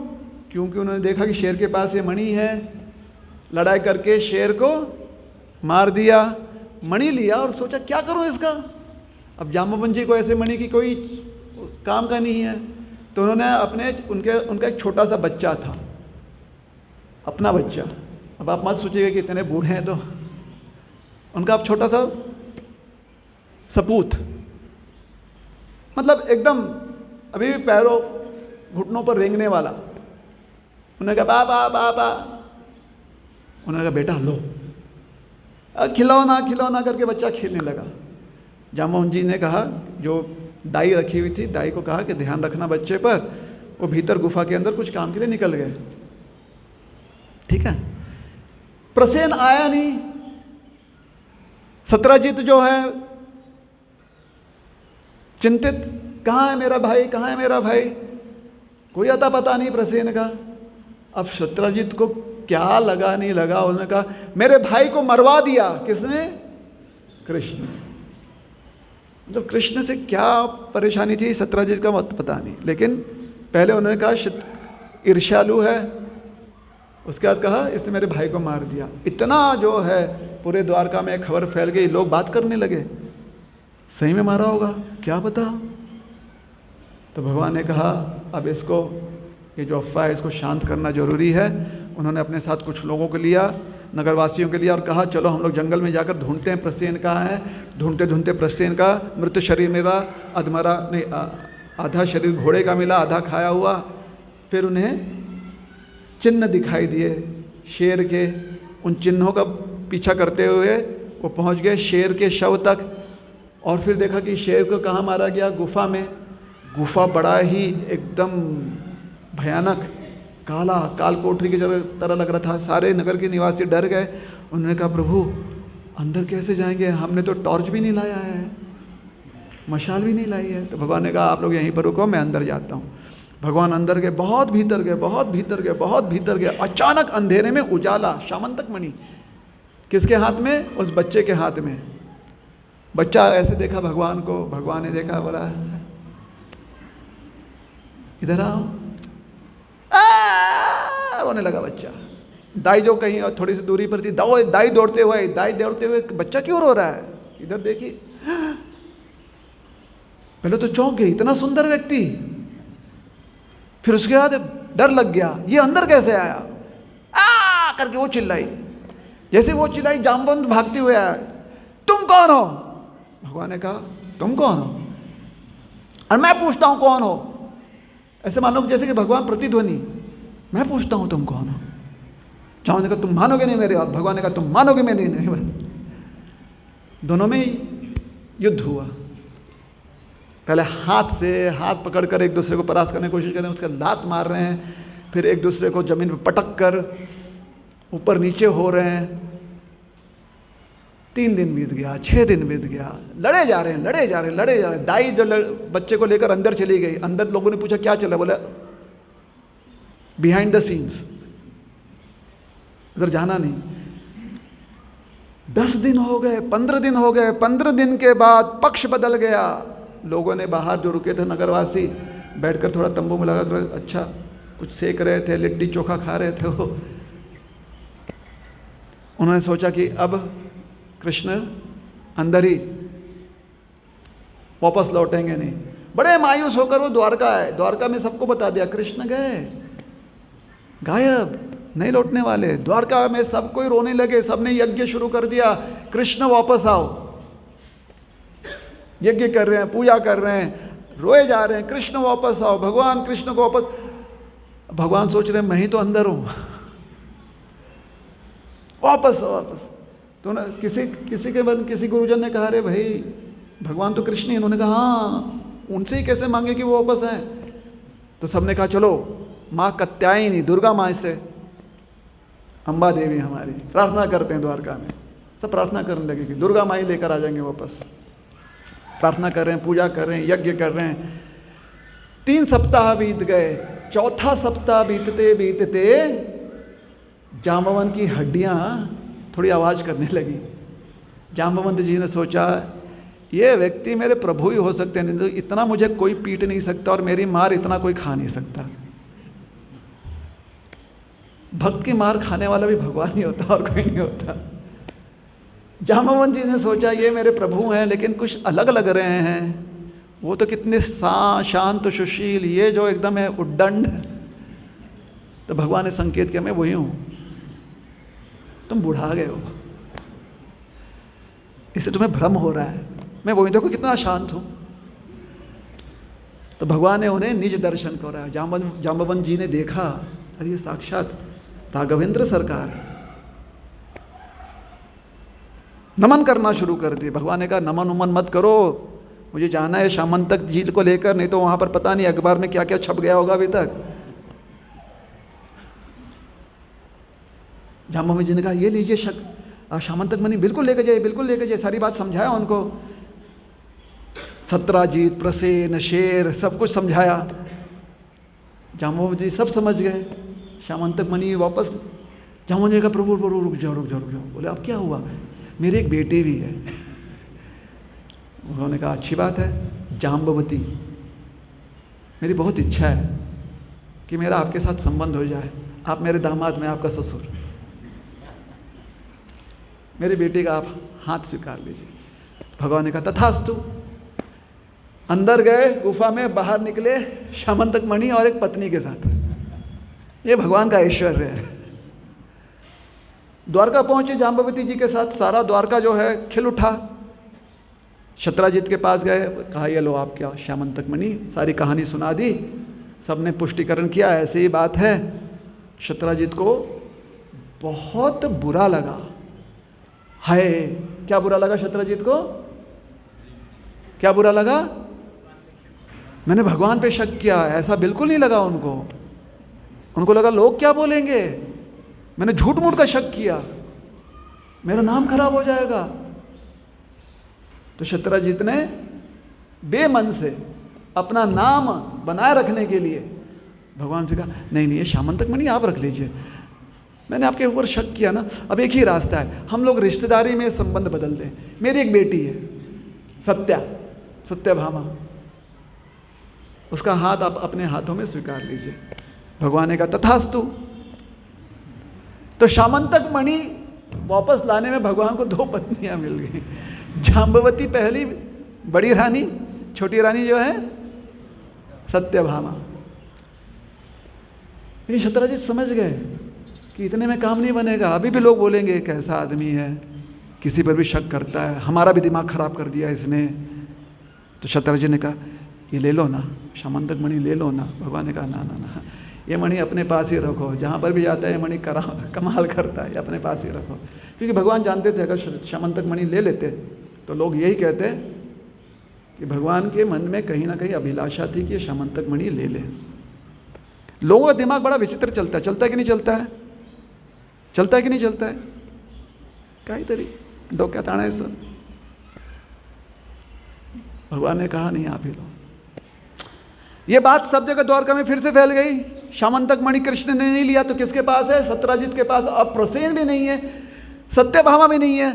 क्योंकि उन्होंने देखा कि शेर के पास ये मणि है। लड़ाई करके शेर को मार दिया, मणि लिया और सोचा क्या करूं इसका। अब जाम्बवन जी को ऐसे मणि की कोई काम का नहीं है, तो उन्होंने उनका एक छोटा सा बच्चा था, अपना बच्चा। अब आप मत सोचिएगा कि इतने बूढ़े हैं, तो उनका अब छोटा सा सपूत, मतलब एकदम अभी भी पैरों घुटनों पर रेंगने वाला। उन्होंने कहा बाबा बाबा, उन्होंने कहा बेटा लो, खिलौना करके बच्चा खेलने लगा। जाम्बवन जी ने कहा, जो दाई रखी हुई थी, दाई को कहा कि ध्यान रखना बच्चे पर। वो भीतर गुफा के अंदर कुछ काम के लिए निकल गए। ठीक है, प्रसेन आया नहीं। सत्यजित जो है चिंतित, कहाँ है मेरा भाई, कहाँ है मेरा भाई, कोई अता पता नहीं प्रसेन का। अब सत्यजित को क्या लगा नहीं लगा, उन्होंने कहा मेरे भाई को मरवा दिया। किसने? कृष्ण। मतलब कृष्ण से क्या परेशानी थी सत्यजित का मत पता नहीं, लेकिन पहले उन्होंने कहा ईर्ष्यालु है, उसके बाद कहा इसने मेरे भाई को मार दिया। इतना जो है पूरे द्वारका में खबर फैल गई, लोग बात करने लगे सही में मारा होगा, क्या पता। तो भगवान ने कहा अब इसको, ये जो अफवाह है इसको शांत करना जरूरी है। उन्होंने अपने साथ कुछ लोगों को लिया, नगरवासियों के लिए, और कहा चलो हम लोग जंगल में जाकर ढूंढते हैं प्रसेन कहाँ है। ढूंढते ढूंढते प्रसेन का मृत शरीर मिला, अधमरा नहीं, आधा शरीर घोड़े का मिला, आधा खाया हुआ। फिर उन्हें चिन्ह दिखाई दिए शेर के, उन चिन्हों का पीछा करते हुए वो पहुंच गए शेर के शव तक। और फिर देखा कि शेर को कहाँ मारा गया? गुफा में। गुफा बड़ा ही एकदम भयानक, काला, काल कोठरी की तरह लग रहा था। सारे नगर के निवासी डर गए। उन्होंने कहा प्रभु अंदर कैसे जाएंगे, हमने तो टॉर्च भी नहीं लाया है, मशाल भी नहीं लाई है। तो भगवान ने कहा आप लोग यहीं पर रुको, मैं अंदर जाता हूँ। भगवान अंदर गए, बहुत भीतर गए, बहुत भीतर गए, बहुत भीतर गए। अचानक अंधेरे में उजाला, शामंतक मणि किसके हाथ में? उस बच्चे के हाथ में। बच्चा ऐसे देखा भगवान को, भगवान ने देखा, बोला इधर आओ, रोने लगा बच्चा। दाई जो कहीं और थोड़ी सी दूरी पर थी, दाई दौड़ते हुए बच्चा क्यों रो रहा है, इधर देखिए। पहले तो चौंक गई, इतना सुंदर व्यक्ति। फिर उसके बाद डर लग गया, ये अंदर कैसे आया, करके वो चिल्लाई। जैसे वो चिल्लाई, जाम्बवंत भागते हुए आया, तुम कौन हो? भगवान ने कहा तुम कौन हो? और मैं पूछता हूं कौन हो। ऐसे मानो जैसे कि भगवान प्रतिध्वनि, मैं पूछता हूं तुम कौन हो। जाओ ने कहा तुम मानोगे नहीं मेरे बात। भगवान ने कहा तुम मानोगे मेरी नहीं बात। दोनों में युद्ध हुआ। पहले हाथ पकड़कर एक दूसरे को परास्त करने की कोशिश कर रहे हैं, उसका लात मार रहे हैं, फिर एक दूसरे को जमीन पर पटक कर ऊपर नीचे हो रहे हैं। 3 दिन बीत गया, 6 दिन बीत गया, लड़े जा रहे हैं। दाई जो बच्चे को लेकर अंदर चली गई। अंदर लोगों ने पूछा क्या चला, बोला बिहाइंड द सीन्स, उधर जाना नहीं। 10 दिन हो गए, 15 दिन हो गए। 15 दिन के बाद पक्ष बदल गया। लोगों ने बाहर जो रुके थे नगरवासी, बैठकर थोड़ा तंबू में लगा कर अच्छा कुछ सेक रहे थे, लिट्टी चोखा खा रहे थे वो। उन्होंने सोचा कि अब कृष्ण अंदर ही, वापस लौटेंगे नहीं। बड़े मायूस होकर वो द्वारका आए। द्वारका में सबको बता दिया कृष्ण गए, गायब, नहीं लौटने वाले। द्वारका में सब कोई रोने लगे, सबने यज्ञ शुरू कर दिया, कृष्ण वापस आओ। यज्ञ कर रहे हैं, पूजा कर रहे हैं, रोए जा रहे हैं, कृष्ण वापस आओ, भगवान कृष्ण को वापस। भगवान सोच रहे हैं मैं ही तो अंदर हूं, वापस वापस। तो ना किसी गुरुजन ने कहा अरे भाई भगवान तो कृष्ण ही। उन्होंने कहा हाँ, उनसे ही कैसे मांगे कि वो वापस आए। तो सबने कहा चलो माँ कात्यायनी, दुर्गा माँ से, अम्बा देवी हमारी, प्रार्थना करते हैं द्वारका में। सब प्रार्थना करने लगे कि दुर्गा माँ ही लेकर आ जाएंगे वापस। प्रार्थना कर रहे हैं, पूजा कर रहे हैं, यज्ञ कर रहे हैं। 3 सप्ताह बीत गए। 4था सप्ताह बीतते जाम्बवंत की हड्डियां थोड़ी आवाज करने लगी। जाम्बवंत जी ने सोचा ये व्यक्ति मेरे प्रभु ही हो सकते हैं, तो इतना मुझे कोई पीट नहीं सकता और मेरी मार इतना कोई खा नहीं सकता। भक्त की मार खाने वाला भी भगवान ही होता, और कोई नहीं होता। जाम्बवंत जी ने सोचा ये मेरे प्रभु हैं लेकिन कुछ अलग लग रहे हैं, वो तो कितने शांत सुशील, ये जो एकदम है उद्दंड। तो भगवान ने संकेत किया मैं वही हूं, तुम बुढ़ा गए हो, इससे तुम्हें भ्रम हो रहा है, मैं वही, देखो कितना शांत हूं। तो भगवान ने उन्हें निज दर्शन कराया। जाम्बवंत जी ने देखा, अरे ये साक्षात राघवेंद्र सरकार। नमन करना शुरू कर दिए। भगवान ने कहा नमन उमन मत करो, मुझे जाना है श्यामंतक जी को लेकर, नहीं तो वहां पर पता नहीं अखबार में क्या क्या छप गया होगा अभी तक। जाम्बवंत जी ने कहा ये लीजिए श्यामंतक मणि, बिल्कुल लेकर जाइए, बिल्कुल लेकर जाइए। सारी बात समझाया उनको, सत्राजीत, प्रसेन, शेर, सब कुछ समझाया। जाम्बवंत जी सब समझ गए। श्यामंतक मणि वापस, जाम्बवंत जी का प्रभु रुक जाओ रुक जाओ रुक जाओ। बोले अब क्या हुआ? मेरी एक बेटी भी है। उन्होंने कहा अच्छी बात है जाम्बवती, मेरी बहुत इच्छा है कि मेरा आपके साथ संबंध हो जाए, आप मेरे दामाद, मैं आपका ससुर, मेरी बेटी का आप हाथ स्वीकार लीजिए। भगवान ने कहा तथास्तु। अंदर गए गुफा में, बाहर निकले श्यामंतक मणि और एक पत्नी के साथ। ये भगवान का ऐश्वर्य है। द्वारका पहुंचे जाम्बवती जी के साथ, सारा द्वारका जो है खिल उठा। सत्राजीत के पास गए, कहा ये लो आपका श्यामंतक मणि, सारी कहानी सुना दी। सबने पुष्टिकरण किया ऐसे ही बात है। सत्राजीत को बहुत बुरा लगा। हाय, क्या बुरा लगा सत्राजीत को? क्या बुरा लगा? मैंने भगवान पे शक किया। ऐसा बिल्कुल नहीं लगा उनको। उनको लगा लोग क्या बोलेंगे, मैंने झूठ मूठ का शक किया, मेरा नाम खराब हो जाएगा। तो सत्राजीत ने बेमन से अपना नाम बनाए रखने के लिए भगवान से कहा नहीं नहीं, ये श्यामंतक मणि आप रख लीजिए, मैंने आपके ऊपर शक किया ना। अब एक ही रास्ता है, हम लोग रिश्तेदारी में संबंध बदल दें। मेरी एक बेटी है सत्यभामा, उसका हाथ आप अपने हाथों में स्वीकार लीजिए। भगवान ने कहा तथास्तु। तो श्यामंतक मणि वापस लाने में भगवान को 2 पत्नियां मिल गई। जाम्बवती पहली बड़ी रानी, छोटी रानी जो है सत्यभामा। लेकिन सत्राजीत समझ गए कि इतने में काम नहीं बनेगा। अभी भी लोग बोलेंगे कैसा आदमी है, किसी पर भी शक करता है, हमारा भी दिमाग खराब कर दिया इसने। तो सत्राजीत ने कहा ये ले लो ना, श्यामंतक मणि ले लो ना। भगवान ने कहा ना ना ना, ये मणि अपने पास ही रखो, जहाँ पर भी जाता है ये मणि कमाल करता है, अपने पास ही रखो। क्योंकि भगवान जानते थे अगर श्यामंतक मणि ले लेते तो लोग यही कहते कि भगवान के मन में कहीं ना कहीं अभिलाषा थी कि श्यामंतक मणि ले ले। लोगों का दिमाग बड़ा विचित्र चलता है कि नहीं चलता है? चलता है कि नहीं चलता है? काहीतरी डोक्यात आणायचं। भगवान ने कहा नहीं, आप ही लो। ये बात सब जगह द्वारका में फिर से फैल गई। श्यामंतक मणि कृष्ण ने नहीं लिया तो किसके पास है? सत्राजीत के पास। अब प्रसेन भी नहीं है, सत्यभामा भी नहीं है।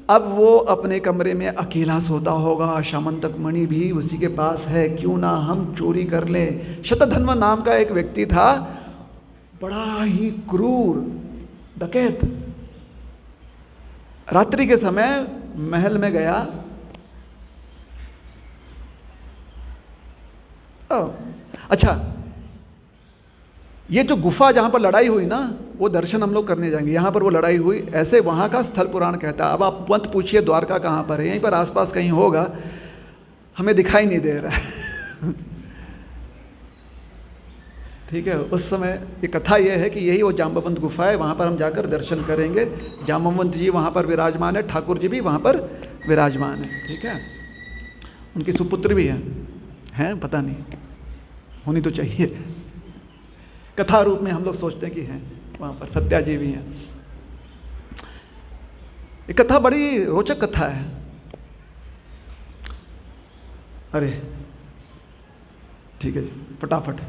अब वो अपने कमरे में अकेला सोता होगा, श्यामंतक मणि भी उसी के पास है, क्यों ना हम चोरी कर लें। शतधन्व नाम का एक व्यक्ति था, बड़ा ही क्रूर डकैत। रात्रि के समय महल में गया। अच्छा, ये जो गुफा जहां पर लड़ाई हुई ना, वो दर्शन हम लोग करने जाएंगे। यहाँ पर वो लड़ाई हुई, ऐसे वहाँ का स्थल पुराण कहता है। अब आप मत पूछिए द्वारका कहाँ पर है, यहीं पर आसपास कहीं होगा, हमें दिखाई नहीं दे रहा है। ठीक है, उस समय ये कथा ये है कि यही वो जाम्बवंत गुफा है, वहाँ पर हम जाकर दर्शन करेंगे। जाम्बवंत जी वहाँ पर विराजमान है, ठाकुर जी भी वहाँ पर विराजमान है। ठीक है, उनकी सुपुत्र भी हैं, पता नहीं, होनी तो चाहिए। कथा रूप में हम लोग सोचते हैं कि हैं वहाँ पर, सत्या जी भी हैं। ये कथा बड़ी रोचक कथा है। अरे ठीक है जी, फटाफट।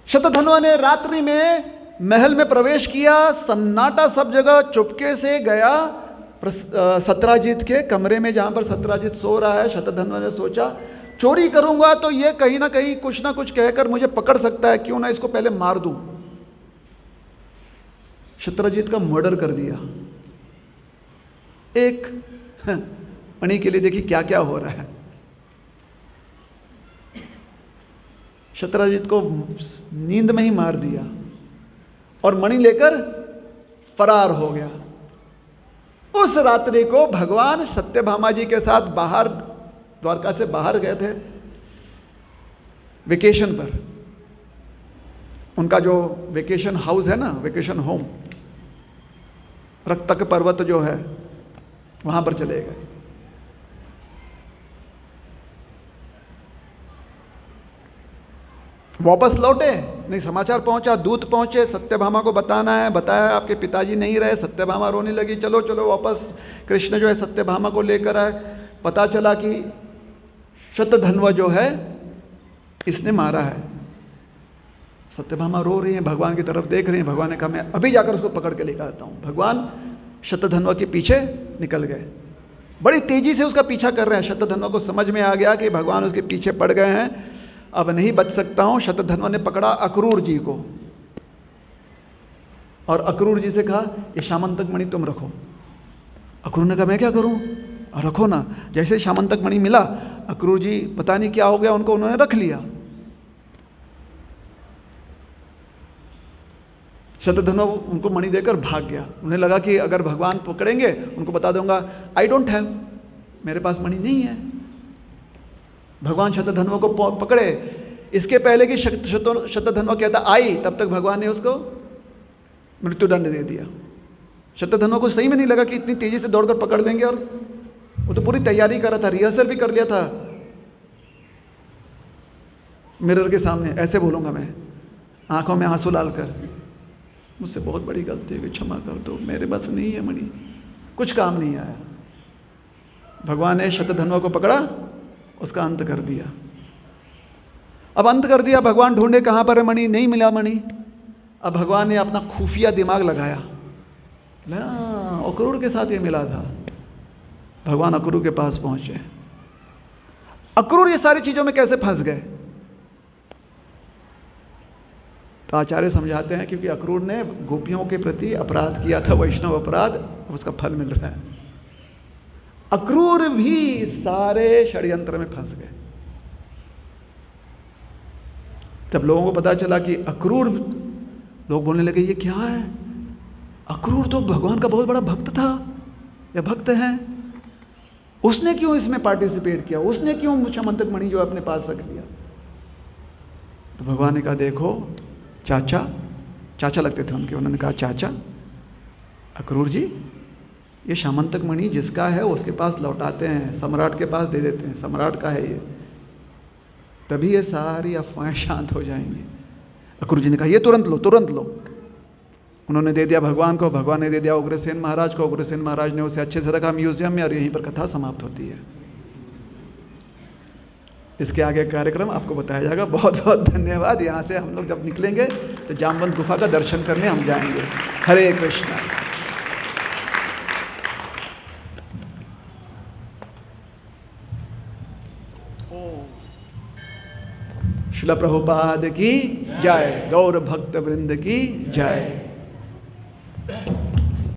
शतधन्व ने रात्रि में महल में प्रवेश किया, सन्नाटा सब जगह, चुपके से गया सत्राजीत के कमरे में जहां पर सत्राजीत सो रहा है। शतधन्व ने सोचा चोरी करूंगा तो ये कहीं ना कहीं कुछ ना कुछ कहकर मुझे पकड़ सकता है, क्यों ना इसको पहले मार दूं। शत्रजीत का मर्डर कर दिया। एक मणि के लिए देखिए क्या क्या हो रहा है। शत्रजीत को नींद में ही मार दिया और मणि लेकर फरार हो गया। उस रात्रि को भगवान सत्यभामा जी के साथ बाहर, द्वारका से बाहर गए थे वेकेशन पर। उनका जो वेकेशन हाउस है ना, वेकेशन होम, रक्तक पर्वत जो है, वहां पर चले गए। वापस लौटे नहीं, समाचार पहुंचा, दूत पहुंचे, सत्यभामा को बताना है, बताया आपके पिताजी नहीं रहे। सत्यभामा रोने लगी, चलो चलो वापस। कृष्ण जो है सत्यभामा को लेकर आए। पता चला कि शतधन्व जो है इसने मारा है। सत्यभामा रो रही है, भगवान की तरफ देख रही है। भगवान ने कहा मैं अभी जाकर उसको पकड़ के लेकर आता हूँ। भगवान शतधन्व के पीछे निकल गए, बड़ी तेजी से उसका पीछा कर रहे हैं। शतधन्व को समझ में आ गया कि भगवान उसके पीछे पड़ गए हैं, अब नहीं बच सकता हूँ। शतधन्व ने पकड़ा अक्रूर जी को और अक्रूर जी से कहा ये शामंतक मणि तुम रखो। अक्रूर ने कहा मैं क्या करूँ, रखो ना। जैसे शामंतक मणि मिला, अक्रूर जी पता नहीं क्या हो गया उनको, उन्होंने रख लिया। शतधन्व उनको मणि देकर भाग गया। उन्हें लगा कि अगर भगवान पकड़ेंगे उनको बता दूंगा आई डोंट हैव, मेरे पास मणि नहीं है। भगवान शतधन्व को पकड़े, इसके पहले कि शतधन्व कहता आई, तब तक भगवान ने उसको मृत्युदंड दे दिया। शतधन्व को सही में नहीं लगा कि इतनी तेजी से दौड़कर पकड़ लेंगे, और वो तो पूरी तैयारी कर रहा था, रिहर्सल भी कर लिया था। मिरर के सामने ऐसे बोलूंगा मैं, आंखों में आंसू डालकर, मुझसे बहुत बड़ी गलती है, क्षमा कर दो, मेरे बस नहीं है मणि, कुछ काम नहीं आया। भगवान ने शतधन्व को पकड़ा, उसका अंत कर दिया। अब अंत कर दिया, भगवान ढूंढे कहाँ पर है मणि, नहीं मिला मणि। अब भगवान ने अपना खुफिया दिमाग लगाया, अक्रूर के साथ ये मिला था। भगवान अक्रूर के पास पहुंचे। अक्रूर ये सारी चीजों में कैसे फंस गए, तो आचार्य समझाते हैं क्योंकि अक्रूर ने गोपियों के प्रति अपराध किया था, वैष्णव अपराध, उसका फल मिल रहा है। अक्रूर भी सारे षड्यंत्र में फंस गए। जब लोगों को पता चला कि अक्रूर, लोग बोलने लगे ये क्या है, अक्रूर तो भगवान का बहुत बड़ा भक्त था या भक्त है, उसने क्यों इसमें पार्टिसिपेट किया, उसने क्यों शामंतक मणि जो अपने पास रख लिया। तो भगवान ने कहा देखो चाचा लगते थे उनके, उन्होंने कहा चाचा अक्रूर जी, ये शामंतक मणि जिसका है उसके पास लौटाते हैं, सम्राट के पास दे देते हैं, सम्राट का है ये, तभी ये सारी अफवाहें शांत हो जाएंगी। अक्रूर जी ने कहा ये तुरंत लो, तुरंत लो। उन्होंने दे दिया भगवान को, भगवान ने दे दिया उग्रसेन महाराज को, उग्रसेन महाराज ने उसे अच्छे से रखा म्यूजियम में, और यहीं पर कथा समाप्त होती है। इसके आगे कार्यक्रम आपको बताया जाएगा। बहुत बहुत धन्यवाद। यहाँ से हम लोग जब निकलेंगे तो जामवंत गुफा का दर्शन करने हम जाएंगे। हरे कृष्णा। श्रील प्रभुपाद की जय, गौर भक्त वृंद की जय।